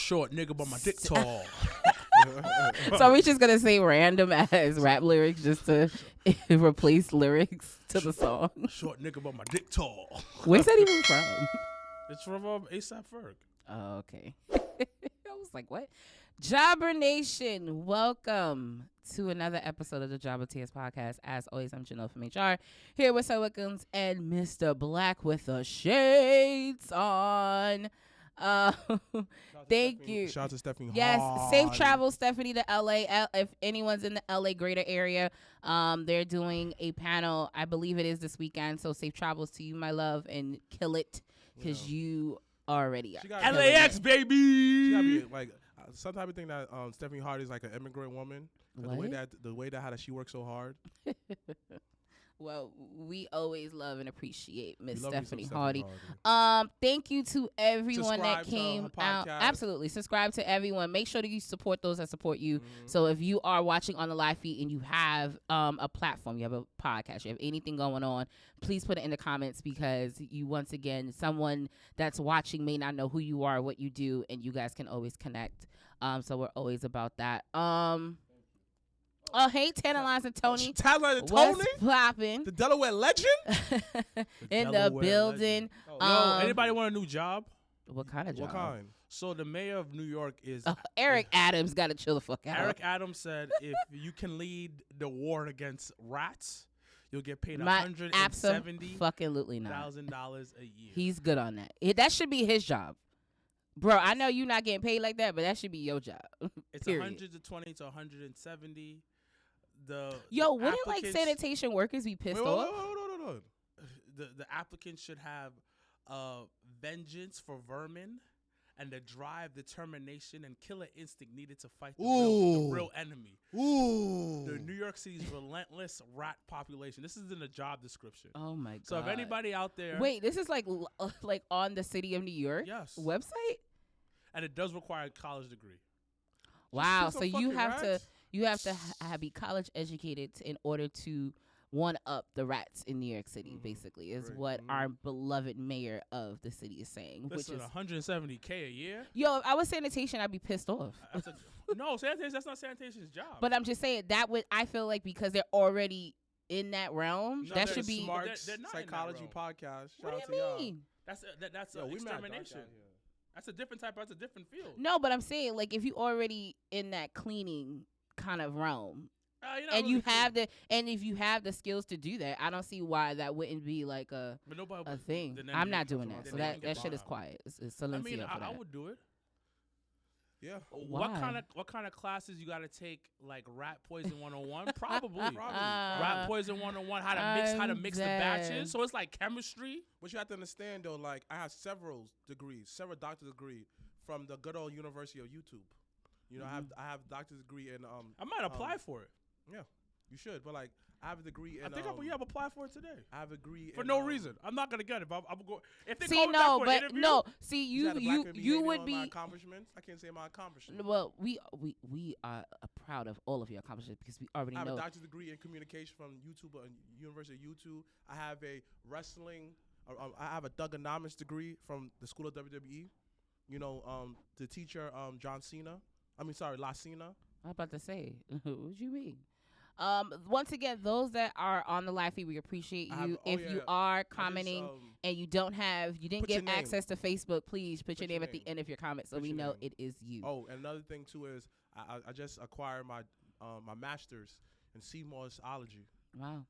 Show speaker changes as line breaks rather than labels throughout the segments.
Short nigga, but my dick tall.
So we're just gonna say random as rap lyrics just to replace lyrics to the song.
Short nigga, but my dick tall.
Where's that even from?
It's from ASAP Ferg.
Oh, okay. I was like, what? Jobber Nation, welcome to another episode of the Jobbertears podcast. As always, I'm Janelle from HR, here with Wilkins and Mrblacc with the shades on. Thank you.
Shout out to Stephanie
Yes,
Hart.
safe travel, Stephanie, to LA. If anyone's in the LA greater area, they're doing a panel. I believe it is this weekend. So safe travels to you, my love, and kill it because you already are.
LAX, baby.
She gotta be like some type of thing that Stephanie Hart is like an immigrant woman.
What?
The way that how she works so hard.
Well, we always love and appreciate Miss
We love you some
Stephanie
Stephanie
Hardy. Thank you to everyone
Subscribe
that
to
came
her
out.
podcast.
Absolutely. Subscribe to everyone. Make sure that you support those that support you. So if you are watching on the live feed and you have a platform, you have a podcast, you have anything going on, please put it in the comments because you, once again, someone that's watching may not know who you are, what you do, and you guys can always connect. So we're always about that. Oh, hey, Tantalize and Tony.
Tantalize and
What's
Tony?
popping?
The Delaware legend?
In the
Delaware
building.
Yo, anybody want a new job?
What kind of job?
What kind?
So the mayor of New York is
Eric Adams got to chill the fuck out.
Eric Adams said if you can lead the war against rats, you'll get paid $170,000
absolutely not.
a year.
He's good on that. That should be his job. Bro, I know you're not getting paid like that, but that should be your job.
It's
Period.
120 to 170.
Yo, wouldn't like sanitation workers be pissed off?
Hold on.
The applicants should have vengeance for vermin and the drive, determination, and killer instinct needed to fight the real enemy.
Ooh.
The New York City's relentless rat population. This is in the job description.
Oh my god.
So if anybody out there,
wait, this is like on the City of New York website,
and it does require a college degree.
Wow. So you have to be college educated in order to one up the rats in New York City. Basically, is what our beloved mayor of the city is saying.
Listen,
which is
$170K a year.
Yo, if I was sanitation, I'd be pissed off.
No, sanitation. That's not sanitation's job.
But I'm just saying that would. I feel like because they're already in that realm, that should be
smart
they're not
psychology
in that
podcast.
What
Shout
do
out
you
to
mean?
That's
we
extermination. That's a different type. That's a different field.
No, but I'm saying like if you already in that cleaning kind of realm, and if you have the skills to do that, I don't see why that wouldn't be like a thing. I'm not doing that. So that shit is quiet. It's silencio for that.
I would do it.
Yeah.
Why?
What kind of classes you got to take, like rat poison 101? Probably. Rat poison 101. How to mix the batches. So it's like chemistry.
But you have to understand though, like I have several doctorate degree from the good old University of YouTube. You know, I have a doctorate degree in
I might apply for it.
Yeah, you should. But like I have a degree in.
I think you have applied for it today.
I have a degree
for
in,
no reason. I'm not gonna get it. But I'm go. If they
see,
call me back for an interview,
no. See, you would be.
My accomplishments. I can't say my accomplishments.
Well, we are proud of all of your accomplishments because we already know.
I have a doctorate degree in communication from University of YouTube. I have a wrestling. I have a thugonomics degree from the School of WWE. You know, the teacher La Cena. I was
about to say, what you mean? Once again, those that are on the live feed, we appreciate you. You are commenting and you didn't get access to Facebook, please put your name at the end of your comment so we know it is you.
Oh, and another thing too is I just acquired my my master's in Seamorsology.
Wow.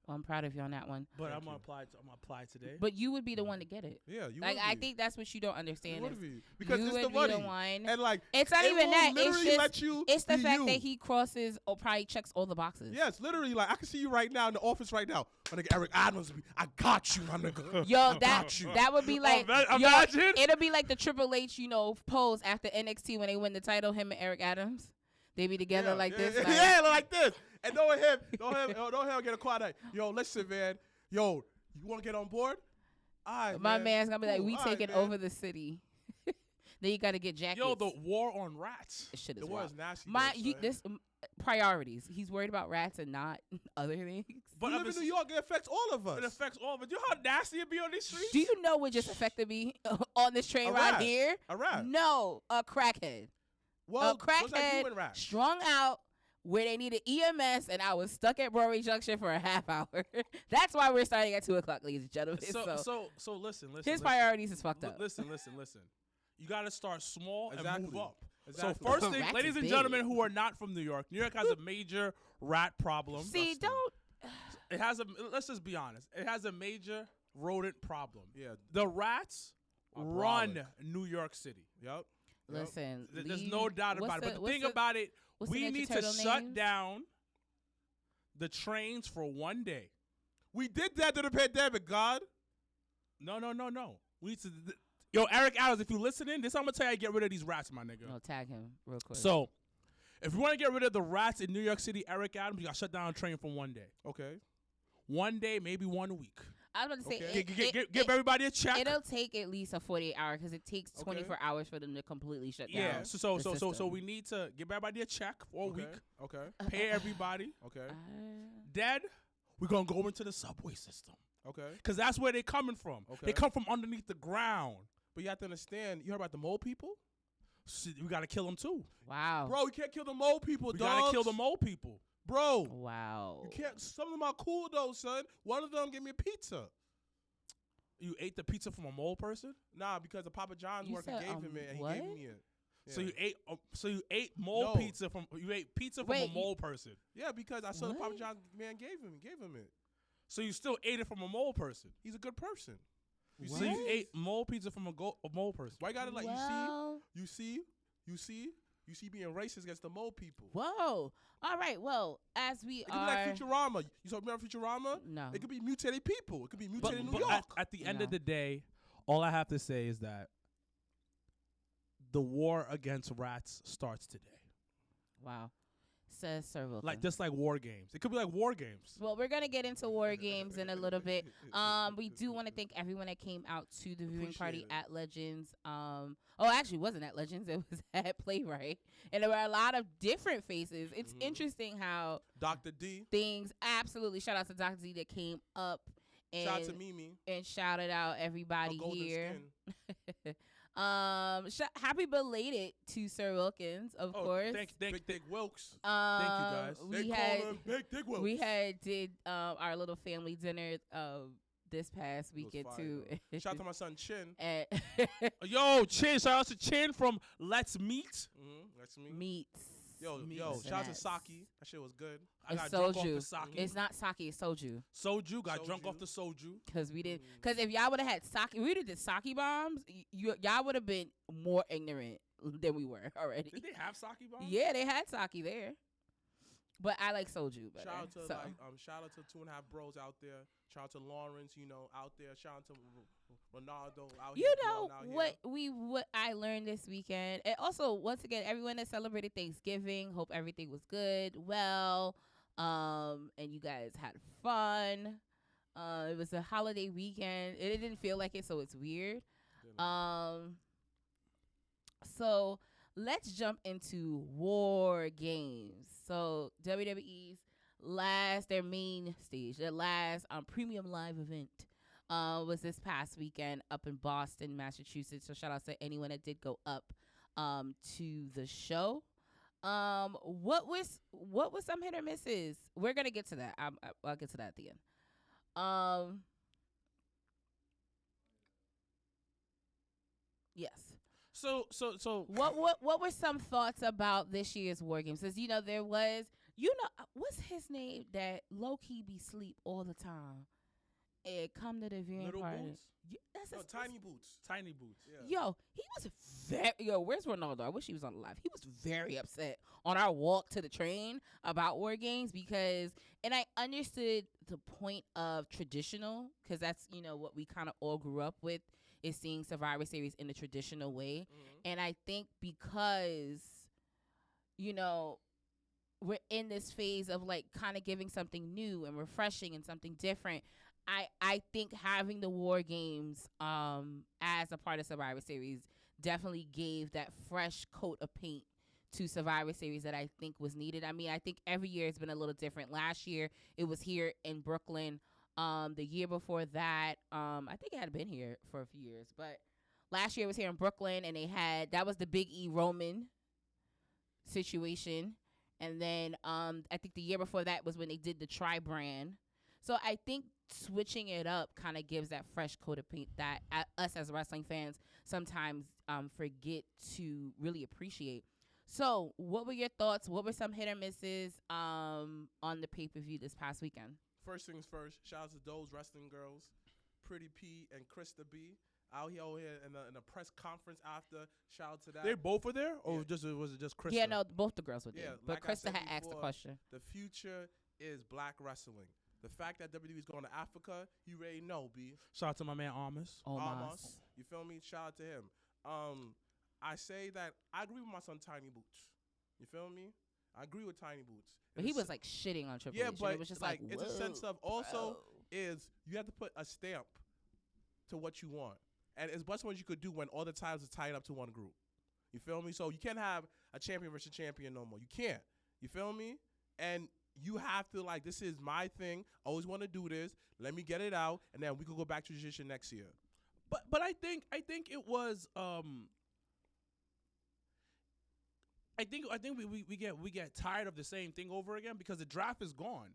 Well, I'm proud of you on that one.
But I'm gonna apply today.
But you would be the one to get it.
Yeah, you
like
would
I
be.
think that's what you don't understand.
You would be. Because
you
it's
would
the
be
money.
the one.
And like
it's not even that. It's the fact
you.
that he crosses or probably checks all the boxes.
Yes, literally. Like I can see you right now in the office right now. My nigga Eric Adams, I got you, my nigga.
Yo, that would be like
imagine.
It'll be like the Triple H, pose after NXT when they win the title. Him and Eric Adams, they be together like this. Like,
yeah, like this. And don't him get a quiet night. Yo, listen, man. Yo, you want to get on board? All right,
my man's gonna be like, we
all
taking
right,
over the city. Then you got to get jackets.
Yo, the war on rats.
This shit is
the war
wild.
is nasty.
priorities. He's worried about rats and not other things.
But we live in New York. It affects all of us.
It affects all of us. You know how nasty it be on these streets?
Do you know what just affected me on this train
A
ride
rat.
here?
A rat.
No, a crackhead.
Well,
A
looks like
crackhead
human rat.
strung out where they needed EMS, and I was stuck at Broadway Junction for a half hour. That's why we're starting at 2:00, ladies and gentlemen.
So listen.
His priorities is fucked up.
Listen. You got to start small and move
Exactly.
up.
Exactly.
So first thing,
Rats
ladies
is
and
big.
gentlemen who are not from New York has a major rat problem.
See, don't.
It has a. Let's just be honest. It has a major rodent problem.
Yeah.
The rats
Are
run
brolic.
New York City.
Yep.
Listen,
There's no doubt about it. But the thing about it,
what's the
we
Ninja
need to
Turtle
shut
names?
down the trains for one day.
We did that during the pandemic, God.
No. We need to. Yo, Eric Adams, if you listening, this I'm gonna tell you how to get rid of these rats, my nigga.
No, tag him real quick.
So, if you want to get rid of the rats in New York City, Eric Adams, you got to shut down a train for one day.
Okay.
One day, maybe 1 week.
I was about to say,
Okay.
Give everybody a check.
it'll take at least a 48-hour because it takes 24 hours for them to completely shut down.
Yeah. So
the system.
we need to give everybody a check for a week.
Okay.
Pay everybody.
Okay.
Dead. We're gonna go into the subway system
Okay.
because that's where they're coming from.
Okay.
They come from underneath the ground.
But you have to understand. You heard about the mole people?
So we gotta kill them too.
Wow.
Bro, you can't kill the mole people,
We
dog.
gotta kill the mole people.
Bro,
Wow.
you can't. Some of them are cool though, son. One of them gave me a pizza.
You ate the pizza from a mole person.
Nah, because the Papa John's
You
worker
said,
gave him it, and
what?
he gave me it.
So
Yeah.
you ate mole
No.
pizza from pizza from
Wait,
a mole person.
Yeah, because I saw the Papa
What?
John's man gave him it.
So you still ate it from a mole person.
He's a good person. You
So
see?
you ate mole pizza from a mole person.
Why you gotta like
Well,
you see being racist against the mole people.
whoa. All right. Well, as we
It could be
are.
like Futurama. You saw remember Futurama?
No.
It could be mutated people. It could be mutated in New
But
York.
at the end
No.
of the day, all I have to say is that the war against rats starts today.
Wow. Says Sir Wilkins.
Like just like war games. It could be like war games.
Well, we're gonna get into war games in a little bit. We do want to thank everyone that came out to the viewing party
Appreciate it.
at Legends. Actually, it wasn't at Legends. It was at Playwright, and there were a lot of different faces. It's
Mhm.
interesting how
Dr. D.
things. Absolutely, shout out to Dr. Z that came up and
Shout out to Mimi.
and shouted out
Her
everybody
golden
here.
skin.
Happy belated to Sir Wilkins, of course.
Thank
Big Dick Wilkes.
you, guys.
We
They
had
call him Big Dick Wilkes.
we had did our little family dinner this past
It was
weekend
fire,
too.
though. Shout out to my son Chin.
And
Yo, Chin, shout out to Chin from Let's Meet.
That's me.
meats.
Yo,
Meats
shout out to
and
Saki. That shit was good.
I
It's
got drunk off
soju.
the sake.
It's not sake, it's soju.
Soju, got drunk
Soju.
off the soju.
Cause we did. Cause if y'all would have had sake, we would have did sake bombs. Y'all would have been more ignorant than we were already.
Did they have sake bombs?
Yeah, they had sake there. But I like soju better.
Shout out to
so.
shout out to 2.5 Bros out there. Shout out to Lawrence, out there. Shout out to Ronaldo out here.
You know
balling out
what I learned this weekend, and also once again, everyone that celebrated Thanksgiving, hope everything was good, well, and you guys had fun. It was a holiday weekend. It didn't feel like it, so it's weird.
Didn't.
So let's jump into war games. So WWE's their main stage, their last premium live event was this past weekend up in Boston, Massachusetts. So shout out to anyone that did go up to the show. What was some hit or misses? We're gonna get to that. I'll get to that at the end. Yes.
So
What were some thoughts about this year's War Games? Because there was what's his name that low key be sleep all the time and come to the viewing
Little
party.
Boots?
Yeah, that's
No,
his-
Tiny Boots.
Tiny Boots.
Yeah.
Yo, he was where's Ronaldo? I wish he was on the live. He was very upset on our walk to the train about War Games and I understood the point of traditional, because that's, what we kind of all grew up with, is seeing Survivor Series in the traditional way. And I think because, we're in this phase of like kind of giving something new and refreshing and something different, I think having the War Games as a part of Survivor Series definitely gave that fresh coat of paint to Survivor Series that I think was needed. I mean, I think every year it's been a little different. Last year it was here in Brooklyn. The year before that, I think it had been here for a few years, but last year it was here in Brooklyn, and that was the Big E Roman situation. And then I think the year before that was when they did the tri-brand. So I think switching it up kind of gives that fresh coat of paint that us as wrestling fans sometimes forget to really appreciate. So what were your thoughts? What were some hit or misses on the pay-per-view this past weekend?
First things first, shout out to those wrestling girls, Pretty P and Krista B. Out here in a press conference after. Shout out to that.
They both were there, or
Yeah.
was it just Krista?
Yeah, no, both the girls were there.
Yeah,
But
like I
Krista
said
had asked the
before,
question.
The future is black wrestling. The fact that WWE is going to Africa, you already know, B.
Shout out to my man Amos.
Almost. You feel me? Shout out to him. I say that I agree with my son Tiny Boots. You feel me? I agree with Tiny Boots.
But he was like shitting on Triple
Yeah,
H.
but
It was just
like it's a sense of also
bro.
is you have to put a stamp to what you want. And it's much what you could do when all the titles are tied up to one group. You feel me? So you can't have a champion versus champion no more. You can't. You feel me? And you have to, like, this is my thing. I always want to do this. Let me get it out, and then we could go back to tradition next year.
But I think it was I think we get tired of the same thing over again because the draft is gone.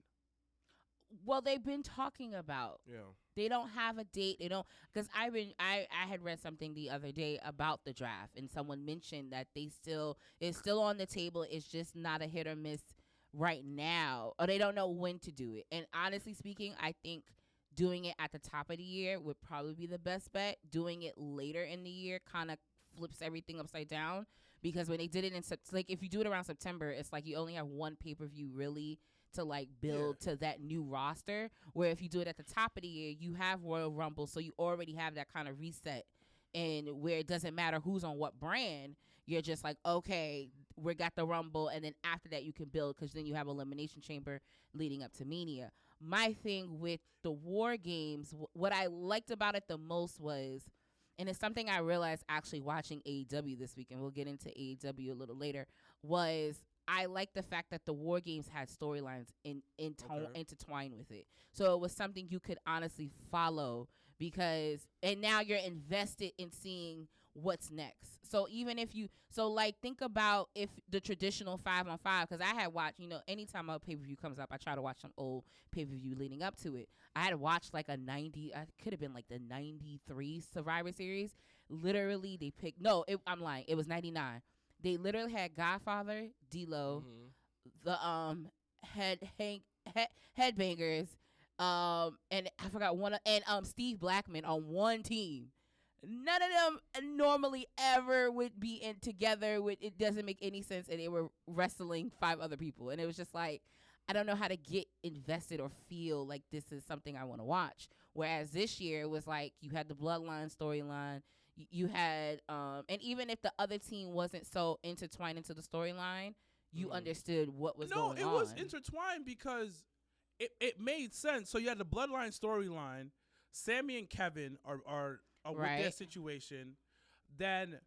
Well, they've been talking about.
Yeah.
They don't have a date. They don't, because I had read something the other day about the draft, and someone mentioned that it's still on the table. It's just not a hit or miss right now, or they don't know when to do it. And honestly speaking, I think doing it at the top of the year would probably be the best bet. Doing it later in the year kind of flips everything upside down, because when they did it like if you do it around September, it's like you only have one pay-per-view really to like build to that new roster, where if you do it at the top of the year, you have Royal Rumble, so you already have that kind of reset, and where it doesn't matter who's on what brand, you're just like, okay, we got the Rumble, and then after that you can build, because then you have Elimination Chamber leading up to Mania. My thing with the War Games, what I liked about it the most was, and it's something I realized actually watching AEW this week, and we'll get into AEW a little later, was I like the fact that the War Games had storylines intertwined with it. So it was something you could honestly follow, and now you're invested in seeing what's next. So even if think about if the traditional 5-on-5, because I had watched, anytime a pay-per-view comes up, I try to watch some old pay-per-view leading up to it. I had watched like I could have been like the 93 Survivor Series. Literally, I'm lying. It was 99. They literally had Godfather, D-Lo, the Headbangers, and I forgot one, and Steve Blackman on one team. None of them normally ever would be in together. It doesn't make any sense, and they were wrestling 5 other people, and it was just like, I don't know how to get invested or feel like this is something I want to watch. Whereas this year it was like you had the Bloodline storyline. You had, and even if the other team wasn't so intertwined into the storyline, you understood what was going on.
No, it was intertwined because it made sense. So you had the Bloodline storyline. Sammy and Kevin are with their situation. Then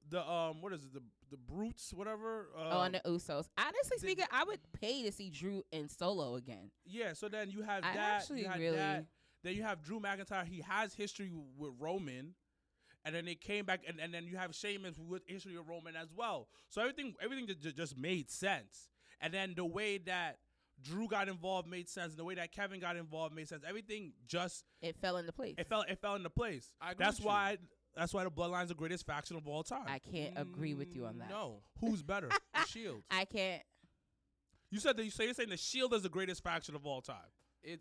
the what is it? The Brutes, whatever.
And the Usos. Honestly speaking, I would pay to see Drew and Solo again.
Yeah. So then you have
that.
Then you have Drew McIntyre. He has history with Roman. And then they came back, and then you have Sheamus with history of Roman as well. So everything just made sense. And then the way that Drew got involved made sense. And the way that Kevin got involved made sense. Everything it
fell into place.
It fell into place. That's why the Bloodline's the greatest faction of all time.
I can't agree with you on that.
No, who's better? The Shield.
I can't.
You said that you're saying the Shield is the greatest faction of all time.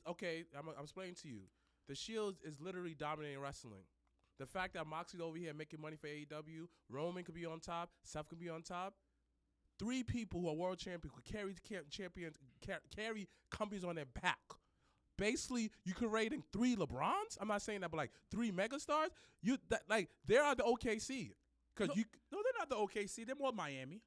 Okay. I'm explaining to you. The Shield is literally dominating wrestling. The fact that Moxley's over here making money for AEW, Roman could be on top, Seth could be on top. 3 people who are world champions could carry companies on their back. Basically, you could rate in 3 LeBrons. I'm not saying that, but like 3 megastars. They are the OKC.
No, they're not the OKC. They're more Miami.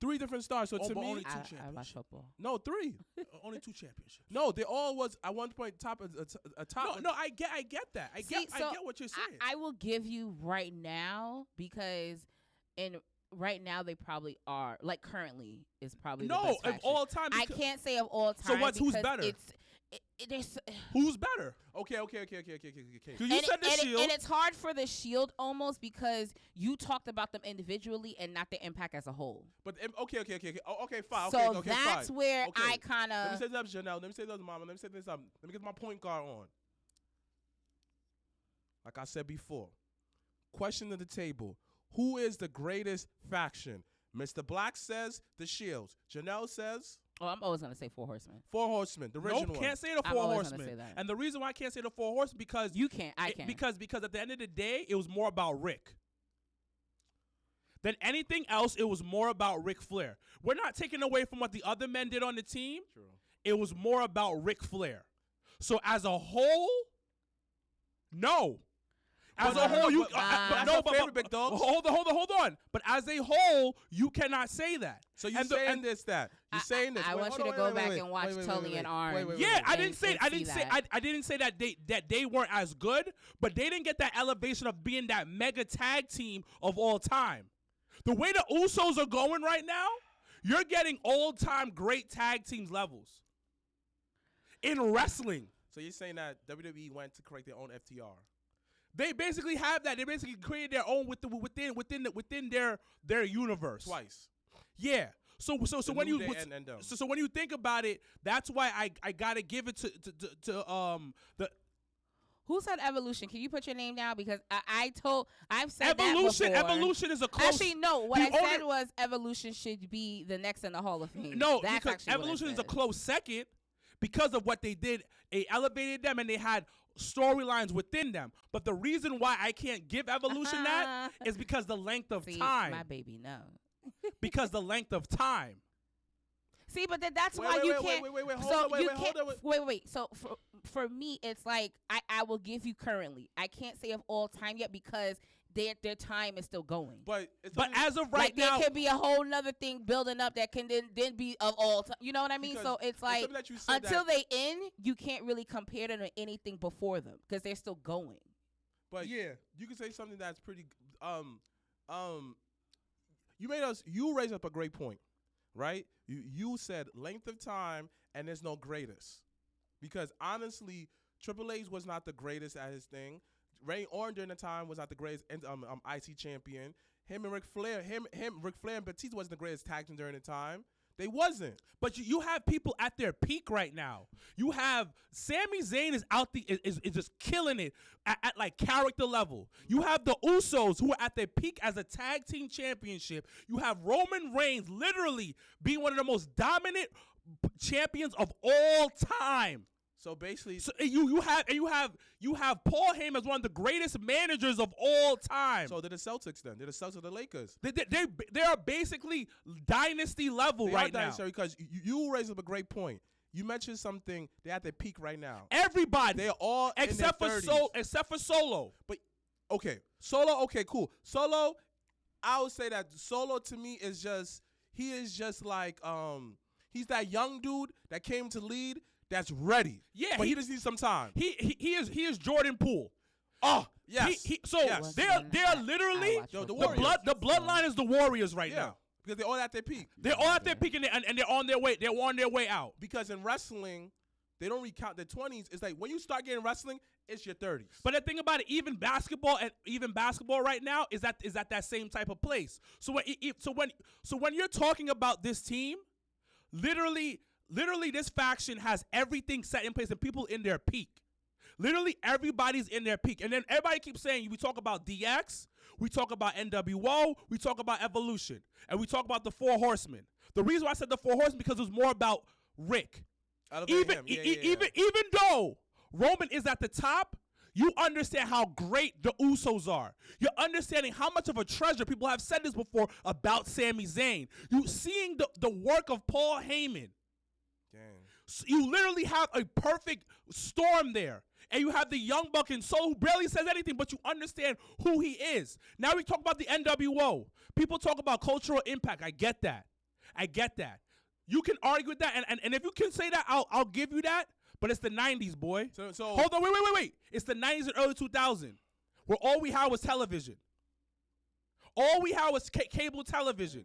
3 different stars. So to me,
only 2 championships.
No, 3.
Only 2 championships.
No, they all was at one point top.
No, I get that. I get what you're saying.
I will give you right now, because right now they probably are. Like currently is probably
No,
the best
of
faction.
all time.
I can't say of all time.
Who's
because
better?
There's
Who's better?
Okay.
'Cause you
and
said the Shield.
and it's hard for the Shield almost because you talked about them individually and not the impact as a whole.
But okay. Oh, okay, fine.
So
okay,
that's
fine.
where
Okay.
I kind
Let me
of.
say this, Janelle. Let me say this, Mama. Let me say this. Let me get my point guard on. Like I said before, question to the table: who is the greatest faction? Mr. Black says the Shields. Janelle says
Oh, I'm always gonna say 4 Horsemen.
4 Horsemen. The original
Nope,
one.
can't say the
I'm
4
always gonna say
Horsemen.
that.
And the reason why I can't say the 4 Horsemen because
You can't. I can.
because at the end of the day, it was more about Rick. Than anything else, it was more about Ric Flair. We're not taking away from what the other men did on the team.
True.
It was more about Ric Flair. So as a whole, no. As
But
a whole, you
that's your favorite, Big Dogs.
Hold on. But as a whole, you cannot say that.
So you're saying this. You're saying this.
I
Wait,
want
hold
you
on,
to
wait,
go
wait,
back
wait,
and watch
wait, wait,
Tully
wait,
and
wait,
Orange.
wait, wait,
Yeah,
wait.
I didn't say
that.
I didn't say that they weren't as good, but they didn't get that elevation of being that mega tag team of all time. The way the Usos are going right now, you're getting all-time great tag teams levels in wrestling.
So you're saying that WWE went to correct their own FTR?
They basically have that. They basically created their own within their universe.
Twice.
Yeah. So
The
when
New
you
Day and them.
so when you think about it, that's why I gotta give it to the
Who said Evolution? Can you put your name down? Because I've said
Evolution.
that before.
Evolution is a close.
Actually, no. What
the
I said
owner-
was Evolution should be the next in the Hall of Fame.
No,
that's
because
actually
Evolution
what I
is a
said.
close second because of what they did. They elevated them and they had storylines within them. But the reason why I can't give Evolution that is because the length of
See,
time.
my baby, no.
Because the length of time.
See, but that's
Wait,
why
wait,
you
wait,
can't.
wait, hold
so
on, wait,
you
wait,
can't.
hold on,
Wait. So for me, it's like I will give you currently. I can't say of all time yet because their time is still going.
But it's
But
only-
as of right
Like
now,
there could be a whole nother thing building up that can then be of all time. You know what I mean?
because
So it's like
something that you said
until
that-
they end, you can't really compare them to anything before them because they're still going.
But
Yeah.
you can say something that's pretty. You raised up a great point, right? You said length of time and there's no greatest, because honestly, Triple H was not the greatest at his thing. Ray Orton during the time was not the greatest IC champion. Him and Ric Flair, Ric Flair and Batista wasn't the greatest tag team during the time. They wasn't.
but you have people at their peak right now. You have Sami Zayn is out is just killing it at like character level. You have the Usos who are at their peak as a tag team championship. You have Roman Reigns literally being one of the most dominant champions of all time.
So basically,
So you have Paul Heyman as one of the greatest managers of all time.
so they're the Celtics then. They're the Celtics of the Lakers.
They are basically dynasty level
They
right
are
now.
dynasty because you raised up a great point. You mentioned something. They're at their peak right now.
Everybody
They're all
except
in
for
their 30s.
except for Solo.
Okay, Solo. Okay, cool. Solo, I would say that Solo to me is just like he's that young dude that came to lead that's ready.
Yeah,
but he just needs some time.
He is Jordan Poole.
Oh yes.
So
Yes.
they're literally
Yo, the
the
Warriors.
bloodline is the Warriors right
Yeah,
now.
because they're all at their peak.
They're all at their peak and they're on their way. They're on their way out.
Because in wrestling, they don't recount their 20s. It's like when you start getting wrestling, it's your 30s.
But the thing about it, even basketball right now is at that same type of place. So when you're talking about this team, literally this faction has everything set in place and people in their peak. Literally everybody's in their peak. And then everybody keeps saying, we talk about DX, we talk about NWO, we talk about Evolution, and we talk about the 4 Horsemen. The reason why I said the 4 Horsemen because it was more about Rick. Even though Roman is at the top, you understand how great the Usos are. You're understanding how much of a treasure, people have said this before about Sami Zayn. You seeing the work of Paul Heyman.
Damn.
So you literally have a perfect storm there. And you have the Young Buck and Soul who barely says anything, but you understand who he is. Now we talk about the NWO. People talk about cultural impact. I get that. You can argue with that. And if you can say that, I'll give you that. But it's the 90s, boy.
So
Hold on, wait. It's the 90s and early 2000s, where all we had was television. All we had was cable television.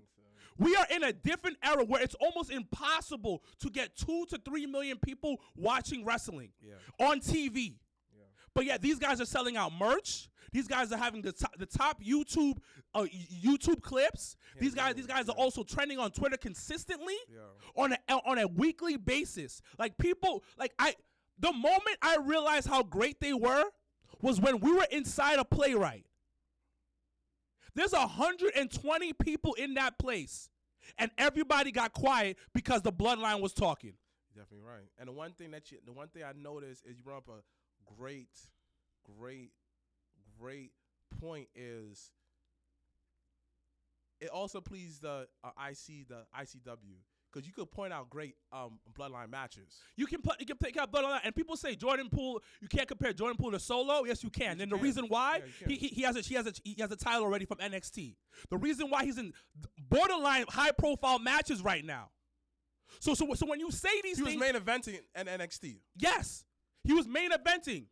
We are in a different era where it's almost impossible to get 2 to 3 million people watching wrestling on TV. Yeah. But yeah, these guys are selling out merch. These guys are having the top YouTube clips. Yeah, these guys are also trending on Twitter consistently on a weekly basis. Like people, the moment I realized how great they were was when we were inside a Playwright. There's 120 people in that place, and everybody got quiet because the bloodline was talking.
Definitely right. And the one thing I noticed is you brought up a great point is it also pleased the ICW. Because you could point out great bloodline matches. You can take out bloodline, and people say Jordan Poole. You can't compare Jordan Poole to Solo. Yes, you can. And the reason why he has a title already from NXT. The reason why he's in borderline high profile matches right now. So when you say these things, he was main eventing in NXT.
Yes, he was main eventing.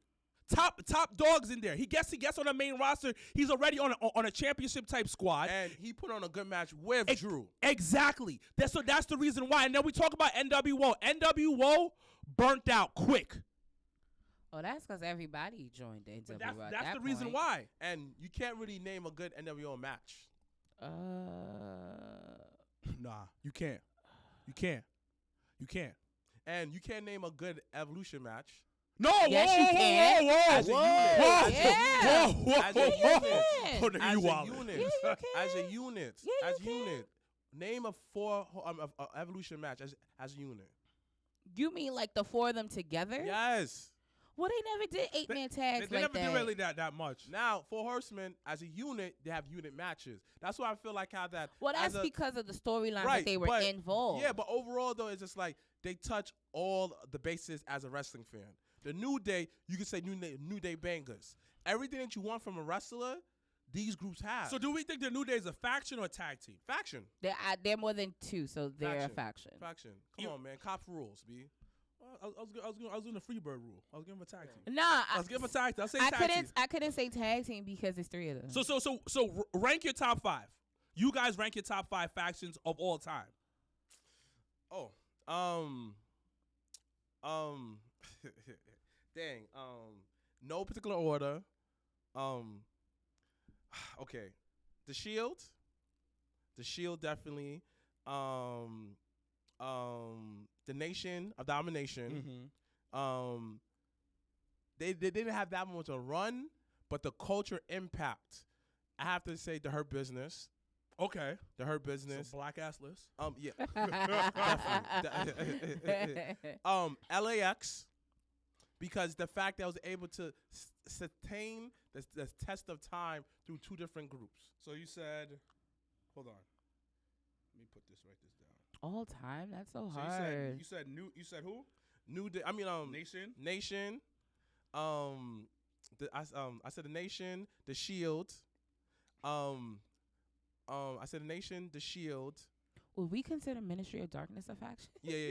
Top dogs in there. He gets on the main roster. He's already on a championship type squad,
and he put on a good match with Drew.
Exactly. That's the reason why. And then we talk about NWO. NWO burnt out quick.
Oh, that's because everybody joined the NWO.
But that's the reason why.
And you can't really name a good NWO match.
Nah, you can't. You can't.
And you can't name a good Evolution match.
No,
yes, you can.
As a unit. Name a 4 Evolution match as a unit.
You mean like the 4 of them together?
Yes.
Well, they never did 8-man tags
they
like that.
They never did really that much.
Now, 4 Horsemen, as a unit, they have unit matches. That's why I feel like how that...
Well, that's because of the storyline that they were involved.
Yeah, but overall, though, it's just like they touch all the bases as a wrestling fan. The New Day, you can say New Day bangers. Everything that you want from a wrestler, these groups have.
So do we think the New Day is a faction or a tag team?
Faction.
They're more than 2, so they're a faction.
Faction. Come on, man. Cops rules, B.
I was doing the Freebird rule. I was giving him a tag team.
Nah,
I was giving him a tag team.
I couldn't say tag team because it's 3 of them.
So rank your top 5. You guys rank your top 5 factions of all time.
Dang. No particular order. Okay. The Shield definitely. The Nation of Domination.
Mm-hmm.
They didn't have that much a run, but the culture impact. I have to say the Hurt Business.
Okay.
The Hurt Business.
So black ass list.
Yeah. Definitely. LAX. Because the fact that I was able to sustain the test of time through 2 different groups.
So you said, hold on, let me write this down.
All time? That's so hard.
You said who?
New Day. I mean, Nation. I said the Nation, the Shield. I said the Nation, the Shield.
Would we consider Ministry of Darkness a faction?
Yeah.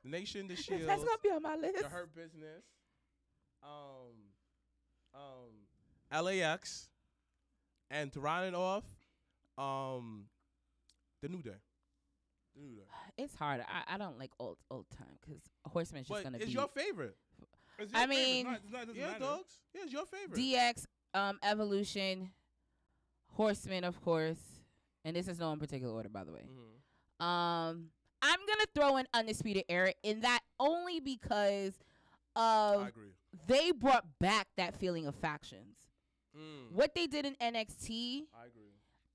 The Nation, the Shield.
That's gonna be on my list.
The Hurt Business. LAX. And to round it off, the New Day.
It's hard. I don't like old time because Horseman's just gonna be.
It's your favorite.
I mean,
dogs. Yeah, it's your favorite.
DX, Evolution, Horseman, of course, and this is no in particular order, by the way.
Mm-hmm.
I'm gonna throw in Undisputed Era in that only because of
I agree.
They brought back that feeling of factions. What they did in NXT,
I agree.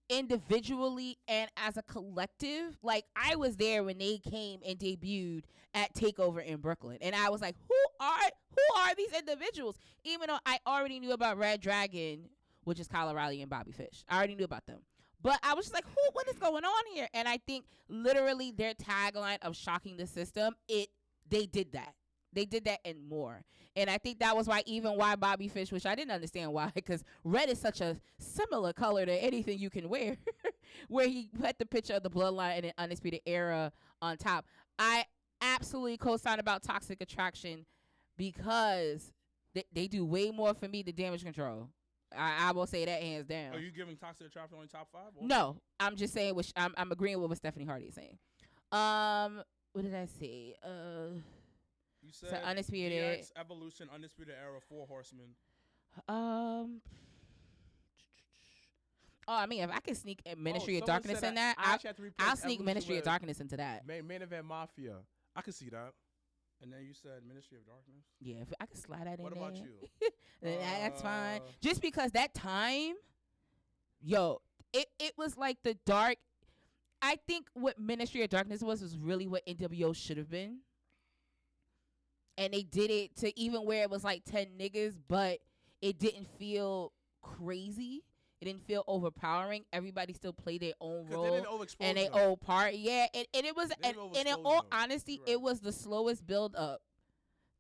Individually and as a collective, like I was there when they came and debuted at TakeOver in Brooklyn, and I was like, who are these individuals? Even though I already knew about Red Dragon, which is Kyle O'Reilly and Bobby Fish, I already knew about them. But I was just like, what is going on here? And I think literally their tagline of shocking the system, they did that. They did that and more. And I think that was why Bobby Fish, which I didn't understand why, because red is such a similar color to anything you can wear, where he put the picture of the bloodline and an Undisputed Era on top. I absolutely co-sign about Toxic Attraction because they do way more for me than Damage Control. I will say that hands down.
Are you giving Toxic Attraction only top 5? Or?
No, I'm just saying. Which I'm agreeing with what Stephanie Hardy is saying. What did I say?
You said
so Undisputed
DX, Evolution, Undisputed Era, 4 Horsemen.
Oh, I mean, if I can sneak Ministry of
someone
Darkness
said
in that,
I actually have to replace
I'll sneak
Evolution
Ministry of
with
Darkness into that.
Main Event Mafia. I can see that.
And then you said Ministry of Darkness.
Yeah, if I can slide that in
What
there.
about you?
Then that's fine. Just because that time, yo, it was like the dark. I think what Ministry of Darkness was really what NWO should have been. And they did it to even where it was like 10 niggas, but it didn't feel crazy. It didn't feel overpowering. Everybody still played their own role and their own part. Yeah, and it was, and in all honesty, it was the slowest build up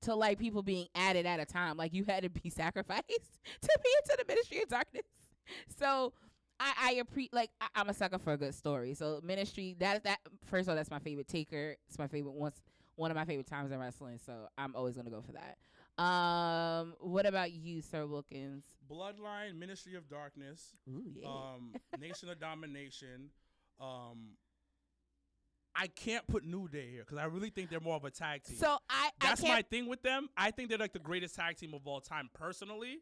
to like people being added at a time. Like you had to be sacrificed to be into the Ministry of Darkness. So I appreciate, like I'm a sucker for a good story. So Ministry, that first of all, that's my favorite Taker. It's my favorite one of my favorite times in wrestling. So I'm always gonna go for that. What about you, Sir Wilkins?
Bloodline, Ministry of Darkness.
Ooh, yeah.
Nation of Domination. I can't put New Day here because I really think they're more of a tag team.
So
that's my thing with them. I think they're like the greatest tag team of all time personally.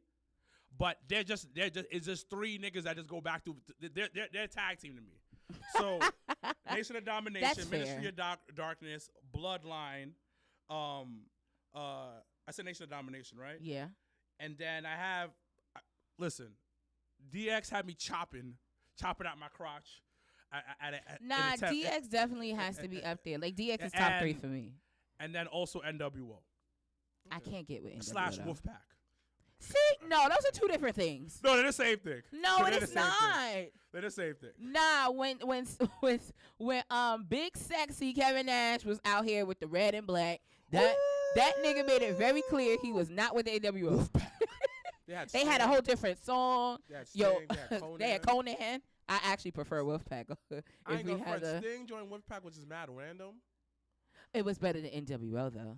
But they're just it's just 3 niggas that just go back to they're tag team to me. So Nation of Domination, Ministry of Darkness, Bloodline. I said Nation of Domination, right?
Yeah.
And then I have, listen, DX had me chopping out my crotch.
DX definitely has to be up there. Like DX is top 3 for me.
And then also NWO.
I can't get with NWO.
Slash Wolfpack.
See, no, those are 2 different things.
No, they're the same thing.
No, it is not.
They're the same thing.
Nah, when big sexy Kevin Nash was out here with the red and black, that nigga made it very clear he was not with the AWO. They had a whole different song. They had Conan. I actually prefer Wolfpack.
I ain't gonna front. Sting joined Wolfpack, which is mad random.
It was better than NWO though.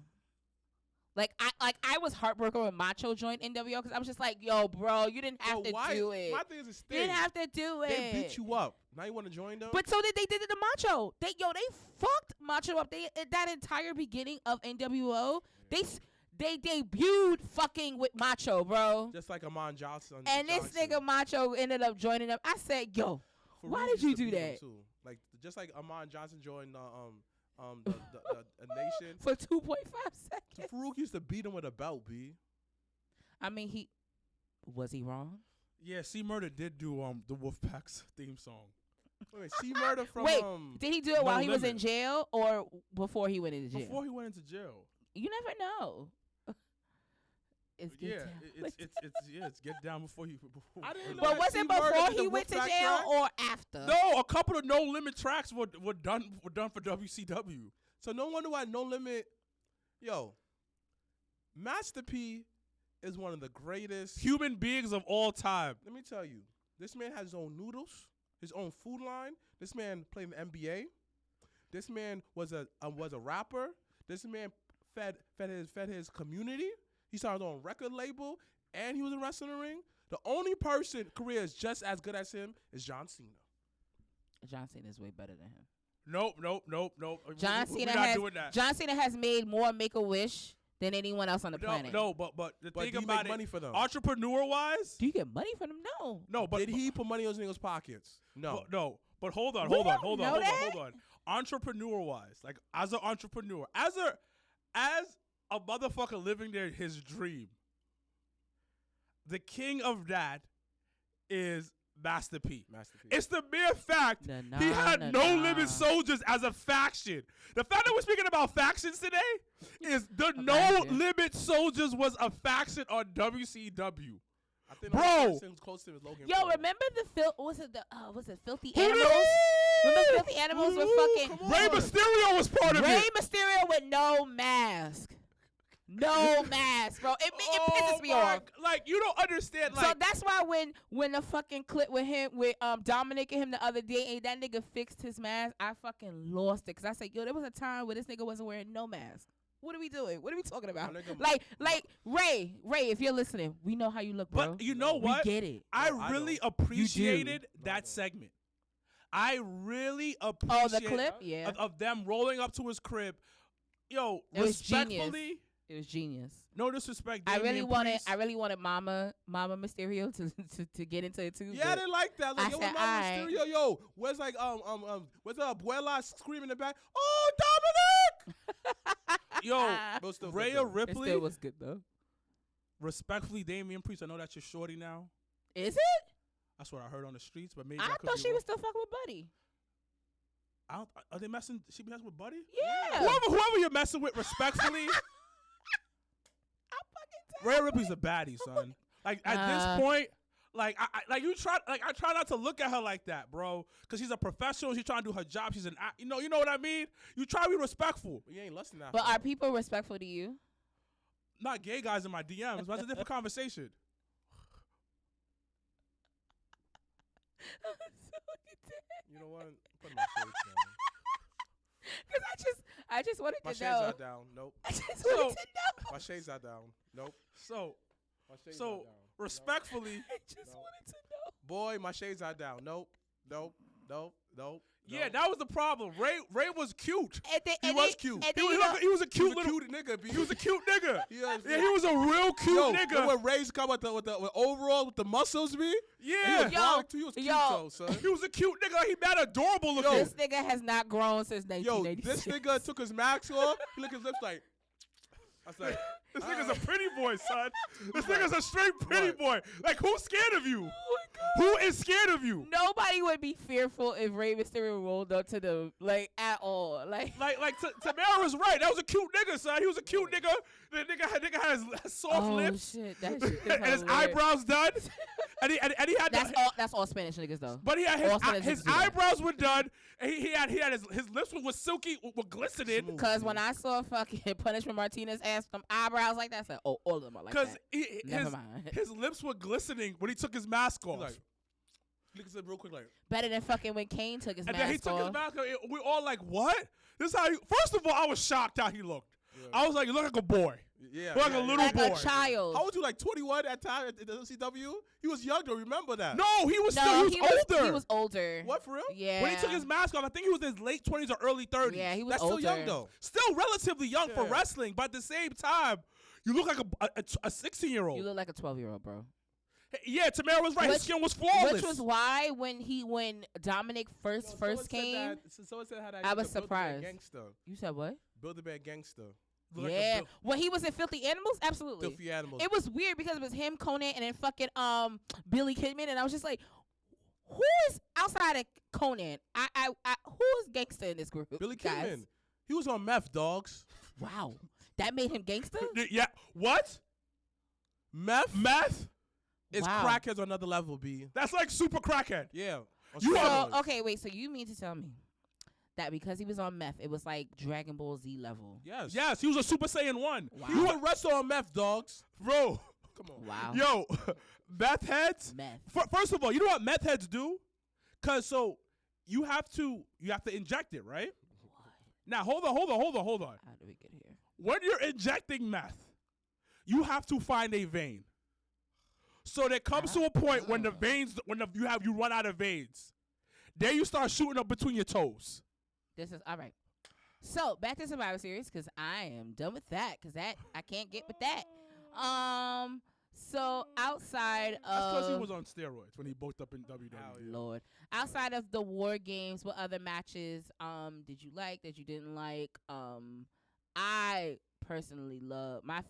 Like I was heartbroken when Macho joined NWO because I was just like, yo, bro, you didn't have to do it.
My thing is Sting.
You didn't have to do it.
They beat you up. Now you want to join them?
But so they did it to Macho. They fucked Macho up. That entire beginning of NWO, they debuted fucking with Macho, bro.
Just like Amon Johnson.
And this nigga Macho ended up joining them. I said, yo, why did you do that?
Like just like Amon Johnson joined the Nation
for 2.5 seconds.
So Farouk used to beat him with a belt, B.
I mean, was he wrong?
Yeah, C Murder did do the Wolfpack's theme song.
Wait, C Murder from
did he do it while he was in jail or before he went into jail?
Before he went into jail.
You never know. It's
get down before you.
I didn't know.
But was it before he went to jail or after?
No, a couple of No Limit tracks were done for WCW.
So no wonder why No Limit. Yo, Master P is one of the greatest
human beings of all time.
Let me tell you, this man has his own noodles, his own food line. This man played in the NBA. This man was a rapper. This man fed his community. He started on record label, and he was a wrestling in the ring. The only person career is just as good as him is John Cena.
John Cena is way better than him.
Nope.
John Cena has made more Make-A-Wish than anyone else on the planet.
No, but the thing about it,
money for them?
Entrepreneur-wise,
do you get money from them?
No, but did he put money in those niggas' pockets? No.
But hold on. Entrepreneur-wise, like as an entrepreneur, as a motherfucker living his dream, the king of that is Master P. It's the mere fact he had No Limit Soldiers as a faction. The fact that we're speaking about factions today is the No Limit Soldiers was a faction on WCW.
I think
bro,
close to his Logan
yo, remember was it Filthy Animals? Remember Filthy Animals with fucking
Rey Mysterio was part of it.
Rey Mysterio with no mask. No mask, bro. It pisses me off.
Like, you don't understand. Like,
so that's why when the fucking clip with him, with Dominic and him the other day, and that nigga fixed his mask, I fucking lost it. Because I said, yo, there was a time where this nigga wasn't wearing no mask. What are we doing? What are we talking about?
My nigga-
Like Ray, if you're listening, we know how you look, bro.
But you know what?
We get it.
I
No, I
really
don't.
appreciated
No, I
that
don't.
segment. I really
Oh,
appreciate
the clip? Yeah.
of them rolling up to his crib. Yo,
It was genius.
respectfully,
It was genius.
no disrespect.
I really
Damian
wanted Mama Mysterio to get into it too.
Yeah, I
but
didn't like that. Like,
I
yo,
said,
Mama
aight.
Mysterio, yo, where's like where's the abuela screaming in the back? Oh, Dominic!
Yo,
But it's still good,
Rhea
though.
it
Ripley.
still was good though.
Respectfully, Damian Priest. I know that's your shorty now.
Is it?
That's what I heard on the streets. But maybe
I
could
thought
be
she
wrong.
was still fucking with Buddy.
I don't, are they messing? She be messing with Buddy?
Yeah.
Whoever you're messing with, respectfully,
I'm fucking
Rhea Ripley's a baddie, son. Like at this point, like I try not to look at her like that, bro, because she's a professional. She's trying to do her job. She's you know what I mean. You try to be respectful.
You ain't listening.
But are people respectful to you?
Not gay guys in my DMs, but that's a different conversation.
You know what? Put my shades down.
Because I just wanted
My
to
shades
know.
are down. Nope.
I just wanted to know.
My shades are down. Nope.
So
My shades are
so
down.
respectfully,
I just wanted to know.
Boy, my shades are down. Nope. Nope. Nope. Nope.
yeah, that was the problem. Ray was cute.
He was cute.
He was a
He
cute
was a
little.
cute nigga. B.
He was a cute nigga.
He was-
Yeah, he was a real cute
Yo,
nigga.
remember when Ray's come with overall with the muscles, B?
Yeah,
He was too. He was cute though, son.
he was a cute nigga. He mad adorable looking.
This nigga has not grown since
Yo,
1986.
this nigga took his mask off. He looked his lips like. I was like,
This nigga's a pretty boy, son. This nigga's a straight pretty
What?
boy. Like, who's scared of you?
Oh
Who is scared of you?
Nobody would be fearful if Rey Mysterio rolled up to them, like, at all. Like
Tamara was right. That was a cute nigga, son. He was a cute nigga. The nigga had his soft
oh
lips
shit, that shit is
and his
hilarious.
eyebrows done. and he had
That's all Spanish niggas though.
But he had
all Spanish
his
niggas do that.
eyebrows were done. And he had his lips were silky, were glistening.
Smooth.
Cause when I saw fucking Punishment Martinez ass them eyebrows like that, I said, oh, all of them are like
Because
that. Never mind.
his lips were glistening when he took his mask off.
like, look at it real quick, like.
Better than fucking when Kane took his
And
mask
then he took
off.
his mask off. We all like, what? This is how you. First of all, I was shocked how he looked.
Yeah.
I was like, you look like a boy.
Yeah.
Like a little
like
boy.
a child.
How old you? Like 21 at time at the WCW? He was younger. Remember that?
No, he was
no,
he was older.
He was older.
What for real?
Yeah.
When he took his mask off, I think he was in his late 20s or early 30s.
Yeah, he was
That's
older.
still young though.
Still relatively young for
Yeah.
wrestling, but at the same time, you look like a 16-year-old.
You look like a 12-year-old, bro.
Yeah, Tamara was right. His skin was flawless.
Which was why when Dominic first came,
Someone said how that
I
he
was
was a Build-A-Bear
surprised.
Gangster.
you said what?
Build-A-Bear gangster.
Look like a
Yeah.
Bill-
When he was in Filthy Animals, absolutely.
Filthy animals.
It was weird because it was him, Conan, and then fucking Billy Kidman, and I was just like, who is outside of Conan? Who is gangster in this group?
Billy
guys?
Kidman. He was on meth, dogs.
Wow, that made him gangster.
Yeah. What? Meth?
It's
Wow.
crackheads on another level, B.
That's like super crackhead.
Yeah. on
You
steroids.
So okay, wait. So you mean to tell me that because he was on meth, it was like Dragon Ball Z level?
Yes.
Yes, he was a Super Saiyan 1.
Wow.
He was a wrestler on meth, dogs.
Bro.
Come on.
Wow.
Yo, meth heads.
Meth.
First of all, you know what meth heads do? Cause so you have to inject it, right?
What?
Now hold on.
How did we get here?
When you're injecting meth, you have to find a vein. So there comes to a point when the veins, you run out of veins. Then you start shooting up between your toes.
This is all right. So back to Survivor Series because I am done with that because that I can't get with that. So outside
That's because he
of
was on steroids when he bulked up in WWE.
Lord, outside of the War Games, what other matches did you like that you didn't like? I personally love my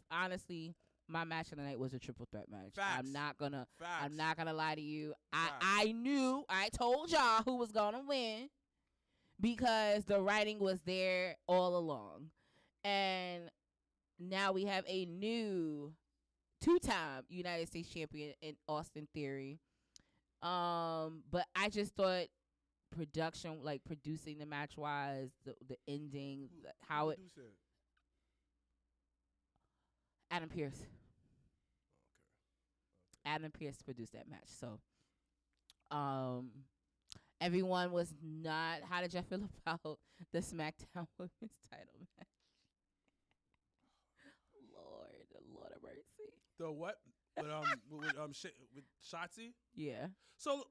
match of the night was a triple threat match.
Facts.
I'm not gonna
Facts.
lie to you.
Facts.
I told y'all who was gonna win because the writing was there all along. And now we have a new 2-time United States champion in Austin Theory. But I just thought producing the match wise, the ending, how it Adam Pearce.
Okay.
Adam Pearce produced that match. So, everyone was not. How did y'all feel about the SmackDown Women's title match?
The what? With Shotzi?
Yeah.
So,